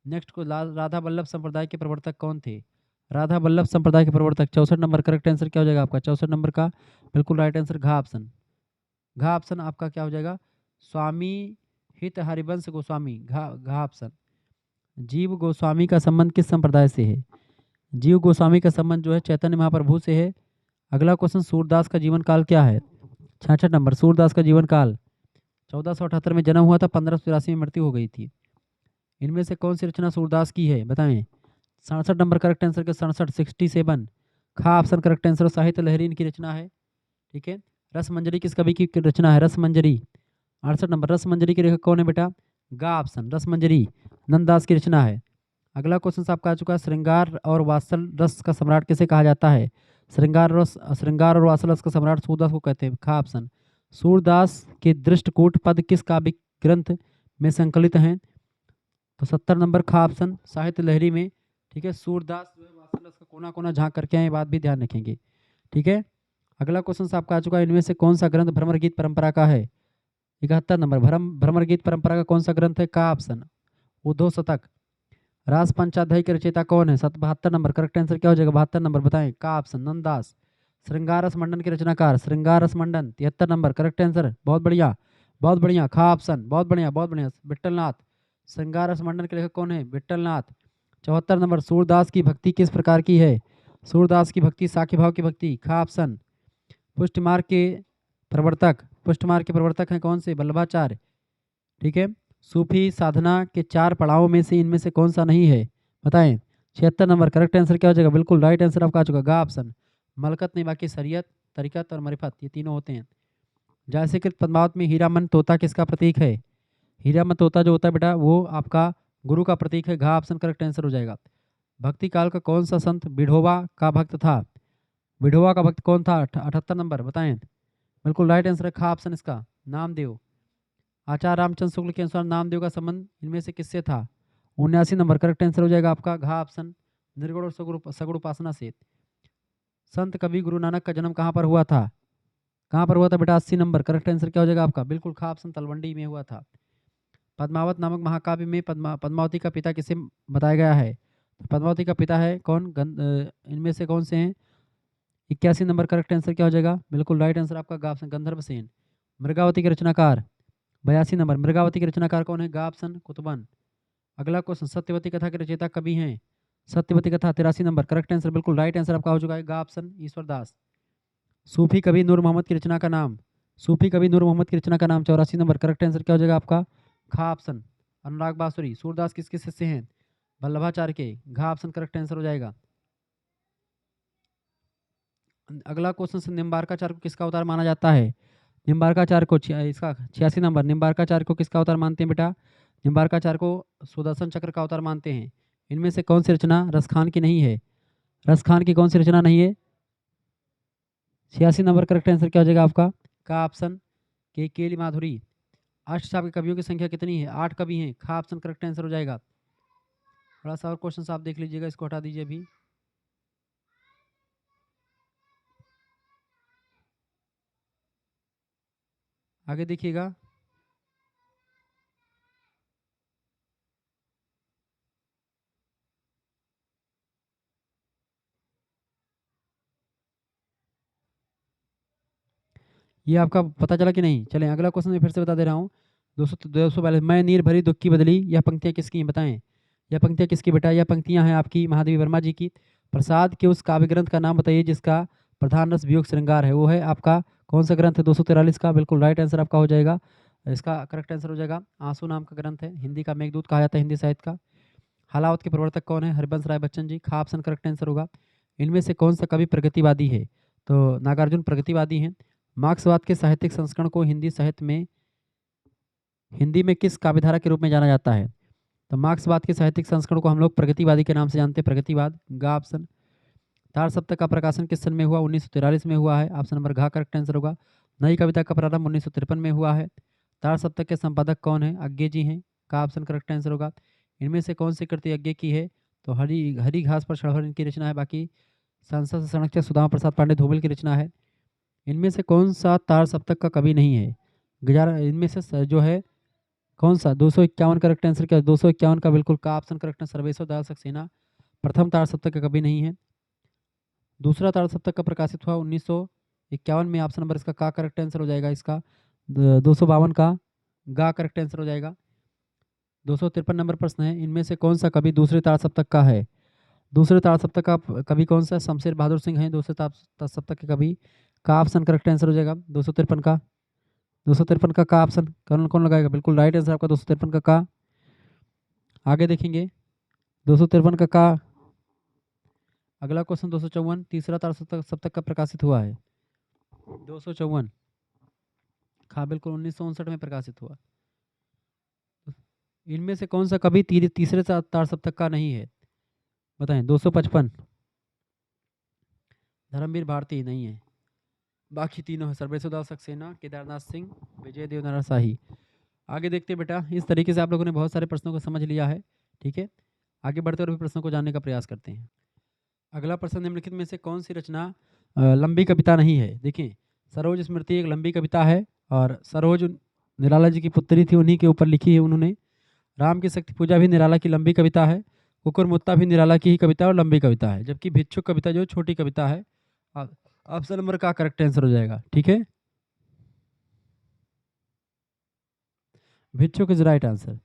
नेक्स्ट को राधा वल्लभ संप्रदाय के प्रवर्तक कौन थे? राधा वल्लभ संप्रदाय के प्रवर्तक 64 नंबर करेक्ट आंसर क्या हो जाएगा आपका? 64 नंबर का बिल्कुल राइट आंसर घा ऑप्शन। घा ऑप्शन आपका क्या हो जाएगा? स्वामी हित हरिवंश गोस्वामी, घा ऑप्शन। जीव गोस्वामी का संबंध किस संप्रदाय से है? जीव गोस्वामी का संबंध जो है चैतन्य महाप्रभु से है। अगला क्वेश्चन सूरदास का जीवन काल क्या है? 66 नंबर सूरदास का जीवन काल 1478 में जन्म हुआ था, 1583 में मृत्यु हो गई थी। इनमें से कौन सी रचना सूरदास की है बताएं? 67 नंबर करेक्ट आंसर के 67 67 खा ऑप्शन करेक्ट आंसर। साहित्य लहरी इनकी रचना है। ठीक है। रस मंजरी किस कवि की रचना है? रस मंजरी 68 नंबर रस मंजरी के लेखक कौन है बेटा? गा ऑप्शन रस मंजरी नंददास की रचना है। अगला क्वेश्चन आपका आ चुका है, श्रृंगार और वात्सल रस का सम्राट किसे कहा जाता है? श्रृंगार और वात्सल रस का सम्राट सूरदास को कहते हैं, खा ऑप्शन। सूरदास के दृष्टकूट पद किस काव्य ग्रंथ में संकलित हैं? तो 70 नंबर खा ऑप्शन साहित्य लहरी में। ठीक है। सूरदास जो है वात्सल रस का कोना कोना झांक करके आए, बात भी ध्यान रखेंगे। ठीक है। अगला क्वेश्चन आपका आ चुका है, इनमें से कौन सा ग्रंथ भ्रमर गीत परंपरा का है? 71 नंबर भ्रमर गीत परंपरा का कौन सा ग्रंथ है? का ऑप्शन उद्धव शतक। रास पंचाध्याय के रचयिता कौन है? 72 नंबर करेक्ट आंसर क्या हो जाएगा? 72 नंबर बताएं। का ऑप्शन नंददास। श्रृंगार रस मंडन के रचनाकार श्रृंगार रस मंडन 73 नंबर करेक्ट आंसर, बहुत बढ़िया बहुत बढ़िया, खा ऑप्शन, बहुत बढ़िया बहुत बढ़िया। विट्ठलनाथ। श्रृंगार रस मंडन के लेखक कौन है? विट्ठलनाथ। 74 नंबर, सूरदास की भक्ति किस प्रकार की है? सूरदास की भक्ति साख्य भाव की भक्ति, खा ऑप्शन। पुष्ट मार्ग के प्रवर्तक हैं कौन से? वल्लभाचार्य। ठीक है। सूफी साधना के 4 पड़ावों में से इनमें से कौन सा नहीं है? बताएं। 76 नंबर, करेक्ट आंसर क्या हो जाएगा? बिल्कुल राइट आंसर आपका आ चुका, गा ऑप्शन। मलकत नहीं, बाकी शरीयत, तरीकत और मरिफत, ये तीनों होते हैं। जैसे कि पद्मावत में हीरामन तोता किसका प्रतीक है? हीरामन तोता जो होता है बेटा वो आपका गुरु का प्रतीक है, घा ऑप्शन करेक्ट आंसर हो जाएगा। भक्ति काल का कौन सा संत विठोबा का भक्त था? विठोबा का भक्त कौन था? 78 नंबर, बताएं। बिल्कुल राइट आंसर है, खा ऑप्शन इसका, नामदेव। आचार्य रामचंद्र शुक्ल के अनुसार नामदेव का संबंध इनमें से किससे था? 79 नंबर, करेक्ट आंसर हो जाएगा आपका, घा ऑप्शन, निर्गुण और सगुण उपासना से। संत कवि गुरु नानक का जन्म कहाँ पर हुआ था? कहाँ पर हुआ था बेटा? 80 नंबर, करेक्ट आंसर क्या हो जाएगा आपका? बिल्कुल खा ऑप्शन, तलवंडी में हुआ था। पद्मावत नामक महाकाव्य में पद्मावती का पिता किसे बताया गया है? तो पद्मावती का पिता है कौन? इनमें से कौन से हैं? 81 नंबर, करेक्ट आंसर क्या हो जाएगा? बिल्कुल राइट आंसर आपका, गा ऑप्शन, गंधर्व सेन। मृगावती के रचनाकार? 82 नंबर, मृगावती के रचनाकार कौन है? गा ऑप्शन, कुतुबन। अगला क्वेश्चन, सत्यवती कथा के रचयिता कवि हैं? सत्यवती कथा 83 नंबर, करेक्ट आंसर, बिल्कुल राइट आंसर आपका हो चुका है, गा ऑप्शन, ईश्वर दास। सूफी कवि नूर मोहम्मद की रचना का नाम? सूफी कवि नूर मोहम्मद की रचना का नाम? 84 नंबर, करेक्ट आंसर क्या हो जाएगा आपका? खा ऑप्शन, अनुराग बासुरी। सूरदास किसके शिष्य हैं? वल्लभाचार्य के, घा ऑप्शन करेक्ट आंसर हो जाएगा। अगला क्वेश्चन, निम्बार्काचार्य को किसका अवतार माना जाता है? निम्बार्काचार्य को इसका 86 नंबर, निम्बार्काचार्य को किसका अवतार मानते हैं बेटा? निम्बार्काचार्य को सुदर्शन चक्र का अवतार मानते हैं। इनमें से कौन सी रचना रसखान की नहीं है? रसखान की कौन सी रचना नहीं है? 86 नंबर, करेक्ट आंसर क्या हो जाएगा आपका? का ऑप्शन, के केली माधुरी। अष्टचाप के कवियों की संख्या कितनी है? 8 कवि हैं, खा ऑप्शन करेक्ट आंसर हो जाएगा। थोड़ा सा और क्वेश्चन आप देख लीजिएगा, इसको हटा दीजिए अभी। आगे देखिएगा। ये आपका पता चला कि नहीं? चलें अगला क्वेश्चन मैं फिर से बता दे रहा हूँ। 242, मैं नीर भरी दुख की बदली, यह पंक्तियाँ किसकी हैं? बताएं। यह पंक्तियाँ किसकी बेटा? यह पंक्तियाँ हैं आपकी महादेवी वर्मा जी की। प्रसाद के उस काव्य ग्रंथ का नाम बताइए जिसका प्रधान रस वियोग श्रृंगार है। वो है आपका कौन सा ग्रंथ है? 243 का, बिल्कुल राइट आंसर आपका हो जाएगा। इसका करेक्ट आंसर हो जाएगा, आंसू नाम का ग्रंथ है, हिंदी का मेघदूत कहा जाता है हिंदी साहित्य का। हलावत के प्रवर्तक कौन है? हरिवंश राय बच्चन जी, खा ऑप्शन करेक्ट आंसर होगा। इनमें से कौन सा कवि प्रगतिवादी है? तो नागार्जुन प्रगतिवादी हैं। मार्क्सवाद के साहित्यिक संस्करण को हिंदी साहित्य में हिंदी में किस काव्यधारा के रूप में जाना जाता है? तो मार्क्सवाद के साहित्यिक संस्करण को हम लोग प्रगतिवादी के नाम से जानते हैं, प्रगतिवाद, गा ऑप्शन। तार सप्तक का प्रकाशन किस सन में हुआ? 1943 में हुआ है, ऑप्शन नंबर घा करेक्ट आंसर होगा। नई कविता का प्रारंभ 1953 में हुआ है। तार सप्तक के संपादक कौन है? अज्ञे जी हैं, का ऑप्शन करेक्ट आंसर होगा। इनमें से कौन सी कृति अज्ञे की है? तो हरी हरी घास पर क्षणभर इनकी रचना है, बाकी संसद संरक्षक सुदामा प्रसाद पांडे धूमिल की रचना है। इनमें से कौन सा तार सप्तक का कवि नहीं है? 11 इनमें से जो है कौन सा? 251 करेक्ट आंसर क्या? 251 का बिल्कुल का ऑप्शन करेक्ट है, सर्वेश्वर दयाल सक्सेना प्रथम तार सप्तक का कवि नहीं है। दूसरा तार सप्तक का प्रकाशित हुआ 1951 में, ऑप्शन नंबर इसका का करेक्ट आंसर हो जाएगा। इसका 252 का गा करेक्ट आंसर हो जाएगा। 253 नंबर प्रश्न है, इनमें से कौन सा कवि दूसरे तार सप्तक का है? दूसरे तार सप्तक का कवि कौन सा? शमशेर बहादुर सिंह है दूसरे तार सप्तक के कवि, का ऑप्शन करेक्ट आंसर हो जाएगा। 253 का 253 का ऑप्शन कौन कौन लगाएगा? बिल्कुल राइट आंसर आपका 253 का। आगे देखेंगे 253 का। अगला क्वेश्चन 254, तीसरा तार सप्तक का प्रकाशित हुआ है 254, हाँ बिल्कुल 1959 में प्रकाशित हुआ। इनमें से कौन सा कवि तीसरे तार सप्तक का नहीं है? बताएं। 255 धर्मवीर भारती नहीं है, बाकी तीनों है, सर्वेश्वर सक्सेना, केदारनाथ सिंह, विजय देवनारायण शाही। आगे देखते हैं बेटा, इस तरीके से आप लोगों ने बहुत सारे प्रश्नों को समझ लिया है। ठीक है, आगे बढ़ते हुए प्रश्नों को जानने का प्रयास करते हैं। अगला प्रश्न, निम्नलिखित में से कौन सी रचना लंबी कविता नहीं है? देखिए, सरोज स्मृति एक लंबी कविता है और सरोज निराला जी की पुत्री थी, उन्हीं के ऊपर लिखी है उन्होंने। राम की शक्ति पूजा भी निराला की लंबी कविता है। कुकुर मुत्ता भी निराला की ही कविता और लंबी कविता है, जबकि भिक्षुक कविता जो छोटी कविता है। ऑप्शन नंबर का करेक्ट आंसर हो जाएगा। ठीक है, भिक्षुक इज राइट आंसर।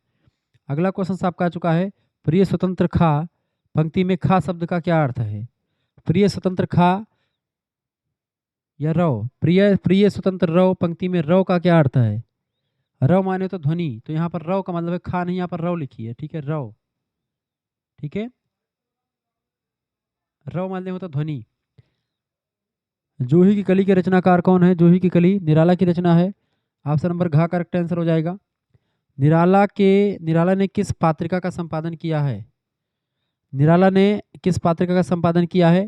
अगला क्वेश्चन आपका आ चुका है, प्रिय स्वतंत्र खा, पंक्ति में खा शब्द का क्या अर्थ है? प्रिय स्वतंत्र खा या रव? प्रिय प्रिय स्वतंत्र रव, पंक्ति में रव का क्या अर्थ है? रव माने तो ध्वनि, तो यहाँ पर रव का मतलब है खा नहीं, यहाँ पर रव लिखी है, ठीक है, रव, ठीक है, रव माने होता ध्वनि। जूही की कली के रचनाकार कौन है? जूही की कली निराला की रचना है। ऑप्शन नंबर घ करेक्ट आंसर हो जाएगा। निराला ने किस पत्रिका का संपादन किया है? निराला ने किस पत्रिका का संपादन किया है?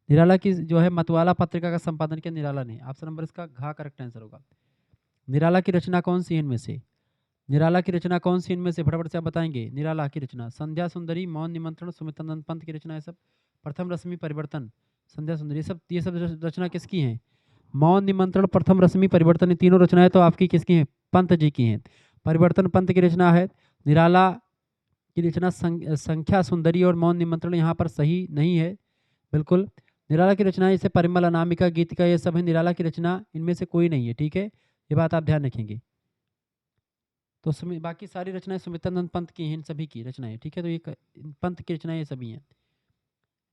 निराला की जो है मतवाला पत्रिका का संपादन किया निराला ने। ऑप्शन नंबर इसका घ करेक्ट आंसर होगा। निराला की रचना कौन सी है इनमें से? निराला की रचना कौन सी इनमें से फटाफट से आप बताएंगे? निराला की रचना संध्या सुंदरी, मौन निमंत्रण, सुमित्रानंद पंत की रचना है सब, प्रथम रश्मि परिवर्तन, संध्या सुंदरी, ये सब रचना किसकी हैं? मौन निमंत्रण, प्रथम रश्मि परिवर्तन, ये तीनों रचनाएं तो आपकी किसकी हैं? पंत जी की हैं। परिवर्तन पंत की रचना है। निराला की रचना संख्या सुंदरी और मौन निमंत्रण यहाँ पर सही नहीं है बिल्कुल। निराला की रचना जैसे परिमल, अनामिका, गीतिका, ये सब है निराला की रचना, इनमें से कोई नहीं है, ठीक है, ये बात आप ध्यान रखेंगे। तो बाकी सारी रचनाएं सुमित्रानंद पंत की हैं, इन सभी की रचनाएं, ठीक है, तो ये पंत की रचनाएं ये सभी हैं।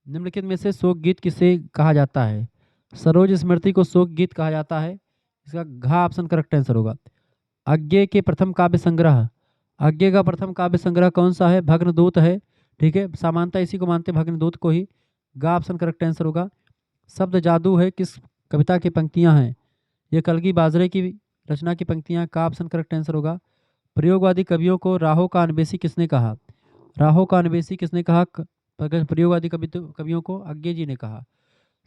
निम्नलिखित में से शोक गीत किसे कहा जाता है? सरोज स्मृति को शोक गीत कहा जाता है। इसका घ ऑप्शन करेक्ट आंसर होगा। अज्ञे के प्रथम काव्य संग्रह, अज्ञे का प्रथम काव्य संग्रह कौन सा है? भग्नदूत है, ठीक है, सामान्यतः इसी को मानते भग्नदूत को ही। ग ऑप्शन करेक्ट आंसर होगा। शब्द जादू है किस कविता की पंक्तियां हैं? ये कलगी बाजरे की रचना की पंक्तियां, का ऑप्शन करेक्ट आंसर होगा। प्रयोगवादी कवियों को राहों का अन्वेषी किसने कहा? राहों का अन्वेषी किसने कहा? प्रयोगवादी कवियों को अज्ञे जी ने कहा।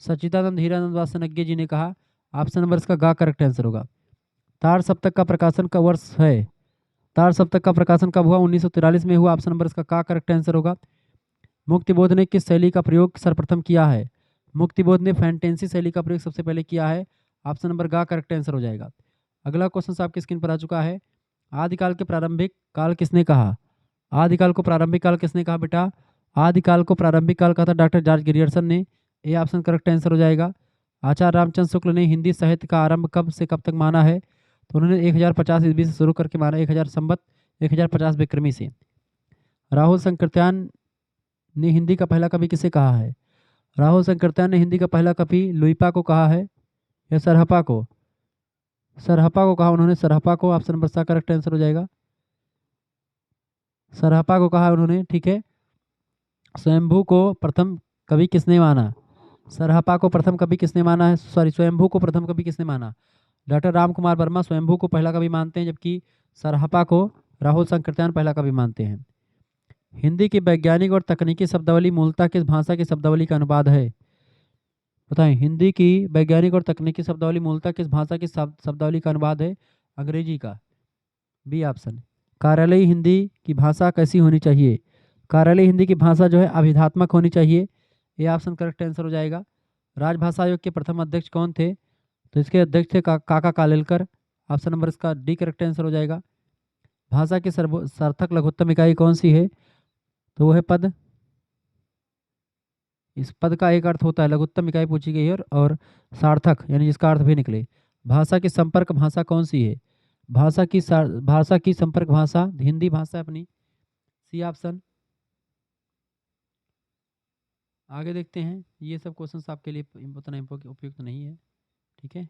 सच्चिदानंद हीरानंद वासन अज्ञे जी ने कहा। ऑप्शन नंबर इसका गा करेक्ट आंसर होगा। तार सप्तक का प्रकाशन का वर्ष है? तार सप्तक का प्रकाशन कब हुआ? 1943 में हुआ। ऑप्शन नंबर इसका का करेक्ट आंसर होगा। मुक्तिबोध ने किस शैली का प्रयोग सर्वप्रथम किया है? मुक्तिबोध ने फैंटेंसी शैली का प्रयोग सबसे पहले किया है। ऑप्शन नंबर गा करेक्ट आंसर हो जाएगा। अगला क्वेश्चन आपकी स्क्रीन पर आ चुका है, आदिकाल के प्रारंभिक काल किसने कहा? आदिकाल को प्रारंभिक काल किसने कहा बेटा? आदिकाल को प्रारंभिक काल कहा था डॉक्टर जॉर्ज ग्रियर्सन ने। ये ऑप्शन करेक्ट आंसर हो जाएगा। आचार्य रामचंद्र शुक्ल ने हिंदी साहित्य का आरंभ कब से कब तक माना है? तो उन्होंने 1050 ईस्वी से शुरू करके माना 1000 संवत 1050 विक्रमी से। राहुल संकृत्यान ने हिंदी का पहला कवि किसे कहा है? राहुल संकृत्यान ने हिंदी का पहला कवि लुइपा को कहा है या सरहपा को? सरहपा को कहा उन्होंने, सरहपा को। ऑप्शन नंबर सा करेक्ट आंसर हो जाएगा। सरहपा को कहा उन्होंने, ठीक है। स्वयंभू को प्रथम कवि किसने माना? सरहपा को प्रथम कवि किसने माना है? सॉरी, स्वयंभू को प्रथम कवि किसने माना? डॉक्टर राम कुमार वर्मा स्वयंभू को पहला कवि मानते हैं, जबकि सरहपा को राहुल संकृत्यान पहला कवि मानते हैं। हिंदी की वैज्ञानिक और तकनीकी शब्दावली मूलतः किस भाषा की शब्दावली का अनुवाद है? बताएं, हिंदी की वैज्ञानिक और तकनीकी शब्दावली मूलतः किस भाषा की शब्दावली का अनुवाद है? अंग्रेजी का। B option. कार्यालयी हिंदी की भाषा कैसी होनी चाहिए? कार्यालयी हिंदी की भाषा जो है अभिधात्मक होनी चाहिए। ये ऑप्शन करेक्ट आंसर हो जाएगा। राजभाषा आयोग के प्रथम अध्यक्ष कौन थे? तो इसके अध्यक्ष थे काका कालेलकर। ऑप्शन नंबर इसका डी करेक्ट आंसर हो जाएगा। भाषा की सार्थक लघुत्तम इकाई कौन सी है? तो वो है पद। इस पद का एक अर्थ होता है, लघुत्तम इकाई पूछी गई है, और सार्थक यानी जिसका अर्थ भी निकले। भाषा की संपर्क भाषा कौन सी है? भाषा की संपर्क भाषा हिंदी भाषा अपनी। C option. आगे देखते हैं, ये सब क्वेश्चंस आपके लिए उतना उपयुक्त नहीं है, ठीक है।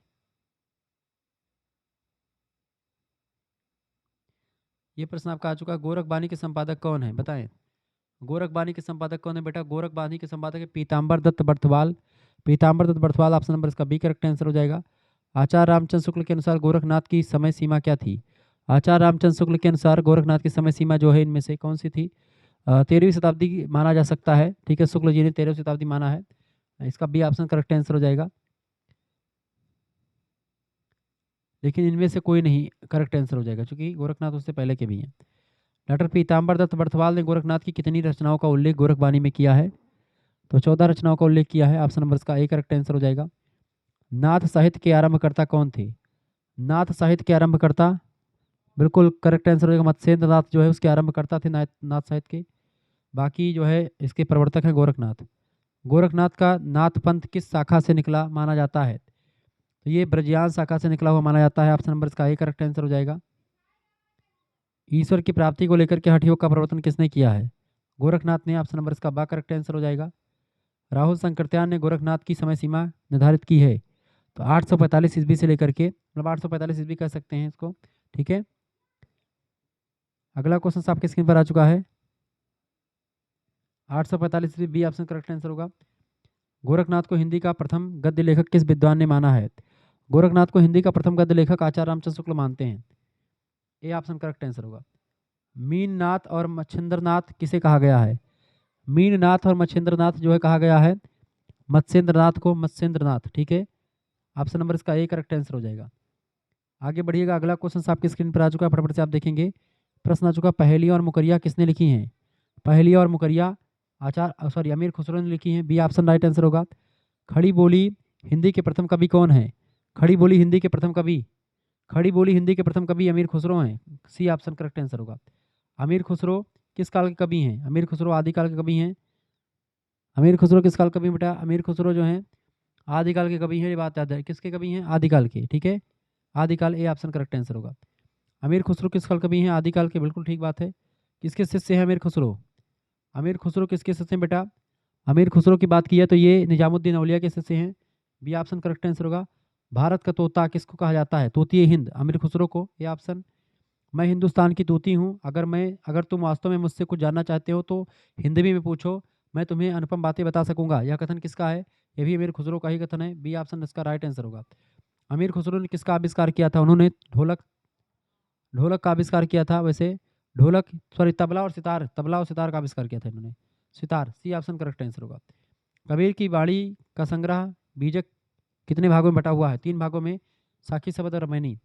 ये प्रश्न आपका आ चुका है, गोरखबानी के संपादक कौन है? बताएं, गोरखबानी के संपादक कौन है बेटा? गोरखबानी के संपादक है पीताम्बर दत्त बर्थवाल। पीताम्बर दत्त बर्थवाल, ऑप्शन नंबर इसका बी करेक्ट आंसर हो जाएगा। आचार्य रामचंद्र शुक्ल के अनुसार गोरखनाथ की समय सीमा क्या थी? आचार्य रामचंद्र शुक्ल के अनुसार गोरखनाथ की समय सीमा जो है इनमें से कौन सी थी? 13वीं शताब्दी की माना जा सकता है, ठीक है, शुक्ल जी ने 13वीं शताब्दी माना है। इसका बी ऑप्शन करेक्ट आंसर हो जाएगा। लेकिन इनमें से कोई नहीं करेक्ट आंसर हो जाएगा, क्योंकि गोरखनाथ उससे पहले के भी हैं। डॉक्टर पीताम्बर दत्त बर्थवाल ने गोरखनाथ की कितनी रचनाओं का उल्लेख गोरखबानी में किया है? तो 14 रचनाओं का उल्लेख किया है। ऑप्शन नंबर इसका ए करेक्ट आंसर हो जाएगा। नाथ साहित्य के आरंभकर्ता कौन थे? नाथ साहित्य के आरंभकर्ता, बिल्कुल करेक्ट आंसर हो जाएगा, मत्स्येंद्र नाथ जो है उसके आरंभकर्ता थे नाथ साहित्य के। बाकी जो है इसके प्रवर्तक हैं गोरखनाथ। गोरखनाथ का नाथ पंथ किस शाखा से निकला माना जाता है? तो ये ब्रजयान शाखा से निकला हुआ माना जाता है। ऑप्शन नंबर इसका ए करेक्ट आंसर हो जाएगा। ईश्वर की प्राप्ति को लेकर के हठ योग का प्रवर्तन किसने किया है? गोरखनाथ ने। ऑप्शन नंबर इसका बा करेक्ट आंसर हो जाएगा। राहुल संकृत्यान ने गोरखनाथ की समय सीमा निर्धारित की है। तो 845 ईस्वी से लेकर के, मतलब 845 ईस्वी कह सकते हैं इसको। ठीक है, अगला क्वेश्चन आपके स्क्रीन पर आ चुका है। 845 ईस्वी, बी ऑप्शन करेक्ट आंसर होगा। गोरखनाथ को हिंदी का प्रथम गद्य लेखक किस विद्वान ने माना है? गोरखनाथ को हिंदी का प्रथम गद्य लेखक आचार्य रामचंद्र शुक्ल मानते हैं। ए ऑप्शन करेक्ट आंसर होगा। मीननाथ और मच्छेंद्रनाथ किसे कहा गया है? मीननाथ और मच्छेंद्रनाथ जो है कहा गया है मत्स्येंद्रनाथ को मत्स्येंद्रनाथ। ठीक है, ऑप्शन नंबर इसका ए करेक्ट आंसर हो जाएगा। आगे बढ़िएगा, अगला क्वेश्चन आपकी स्क्रीन पर आ चुका है, फटाफट से आप देखेंगे। प्रश्न आ चुका, पहेलियाँ और मुकरिया किसने लिखी हैं? पहेलियाँ और मुकरिया अमीर खुसरो ने लिखी हैं। बी ऑप्शन राइट आंसर होगा। खड़ी बोली हिंदी के प्रथम कवि कौन है? खड़ी बोली हिंदी के प्रथम कवि, खड़ी बोली हिंदी के प्रथम कवि अमीर खुसरो हैं। सी ऑप्शन करेक्ट आंसर होगा। अमीर खुसरो किस काल के कवि हैं? अमीर खुसरो आदिकाल के कवि हैं। अमीर खुसरो किस काल कवि बेटा? अमीर खुसरो जो हैं आदिकाल के कवि हैं। ये बात याद है, किसके कवि हैं? आदिकाल के। ठीक है, आदिकाल, ए ऑप्शन करेक्ट आंसर होगा। अमीर खुसरो किस काल कवि हैं? आदिकाल के, बिल्कुल ठीक बात है। किसके शिष्य हैं अमीर खुसरो? अमीर खुसरो किसके शिष्य हैं बेटा? अमीर खुसरो की बात की है तो ये निजामुद्दीन औलिया के शिष्य हैं। बी ऑप्शन करेक्ट आंसर होगा। भारत का तोता किसको कहा जाता है? तोती हिंद, अमीर खुसरो को। ये ऑप्शन। मैं हिंदुस्तान की तूती हूँ, अगर तुम वास्तव में मुझसे कुछ जानना चाहते हो तो हिंदी में पूछो, मैं तुम्हें अनुपम बातें बता सकूंगा। यह कथन किसका है? ये भी अमीर खुसरो का ही कथन है। बी ऑप्शन इसका राइट आंसर होगा। अमीर खुसरो ने किसका आविष्कार किया था? उन्होंने ढोलक ढोलक का आविष्कार किया था। वैसे ढोलक, सॉरी, तबला और सितार का आविष्कार किया था इन्होंने। Sitar, C option correct answer होगा। कबीर की वाणी का संग्रह बीजक कितने भागों में बटा हुआ है? 3 भागों में। साखी शबद और रमैनी।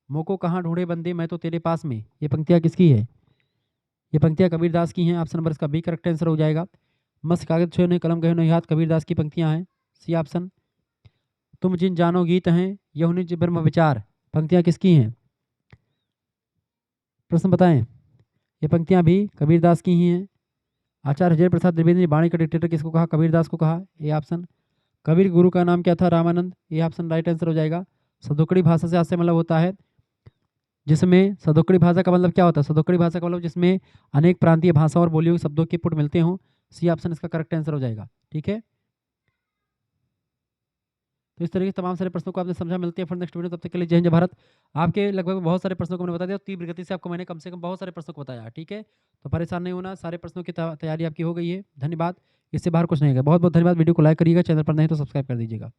मोको कहाँ ढूंढे बंदे, मैं तो तेरे पास में, ये पंक्तियाँ किसकी है? ये पंक्तियाँ कबीरदास की हैं। ऑप्शन नंबर इसका बी करेक्ट आंसर हो जाएगा। मस्त कागज छुए ने कलम गहे हाथ, कबीरदास की पंक्तियाँ हैं। C option. तुम जिन जानो गीत हैं यह निज ब्रह्म विचार, पंक्तियाँ किसकी हैं? प्रश्न बताएं। ये पंक्तियाँ भी कबीरदास की ही हैं। आचार्य हरिजन प्रसाद द्विवेदी ने वाणी का डिक्टेटर किसको कहा? कबीरदास को कहा। A option. कबीर गुरु का नाम क्या था? Ramanand. A option right answer हो जाएगा। सदोकड़ी भाषा से आशय मतलब होता है जिसमें, सदोकड़ी भाषा का मतलब क्या होता है? सदोकड़ी भाषा का मतलब जिसमें अनेक प्रांतीय भाषाओं और बोलियों के शब्दों के पुट मिलते हों। सी ऑप्शन इसका करेक्ट आंसर हो जाएगा। ठीक है, तो इस तरीके से तमाम सारे प्रश्नों को आपने समझा। मिलते हैं फिर नेक्स्ट वीडियो, तब तक के लिए जय हिंद जय भारत। आपके लगभग बहुत सारे प्रश्नों को मैंने बता दिया, तीव्र गति से आपको मैंने कम से कम बहुत सारे प्रश्नों को बताया। ठीक है, तो परेशान नहीं होना, सारे प्रश्नों की तैयारी आपकी हो गई है। धन्यवाद, इससे बाहर कुछ नहीं है। बहुत बहुत धन्यवाद। वीडियो को लाइक करिएगा, चैनल पर नहीं तो सब्सक्राइब कर दीजिएगा।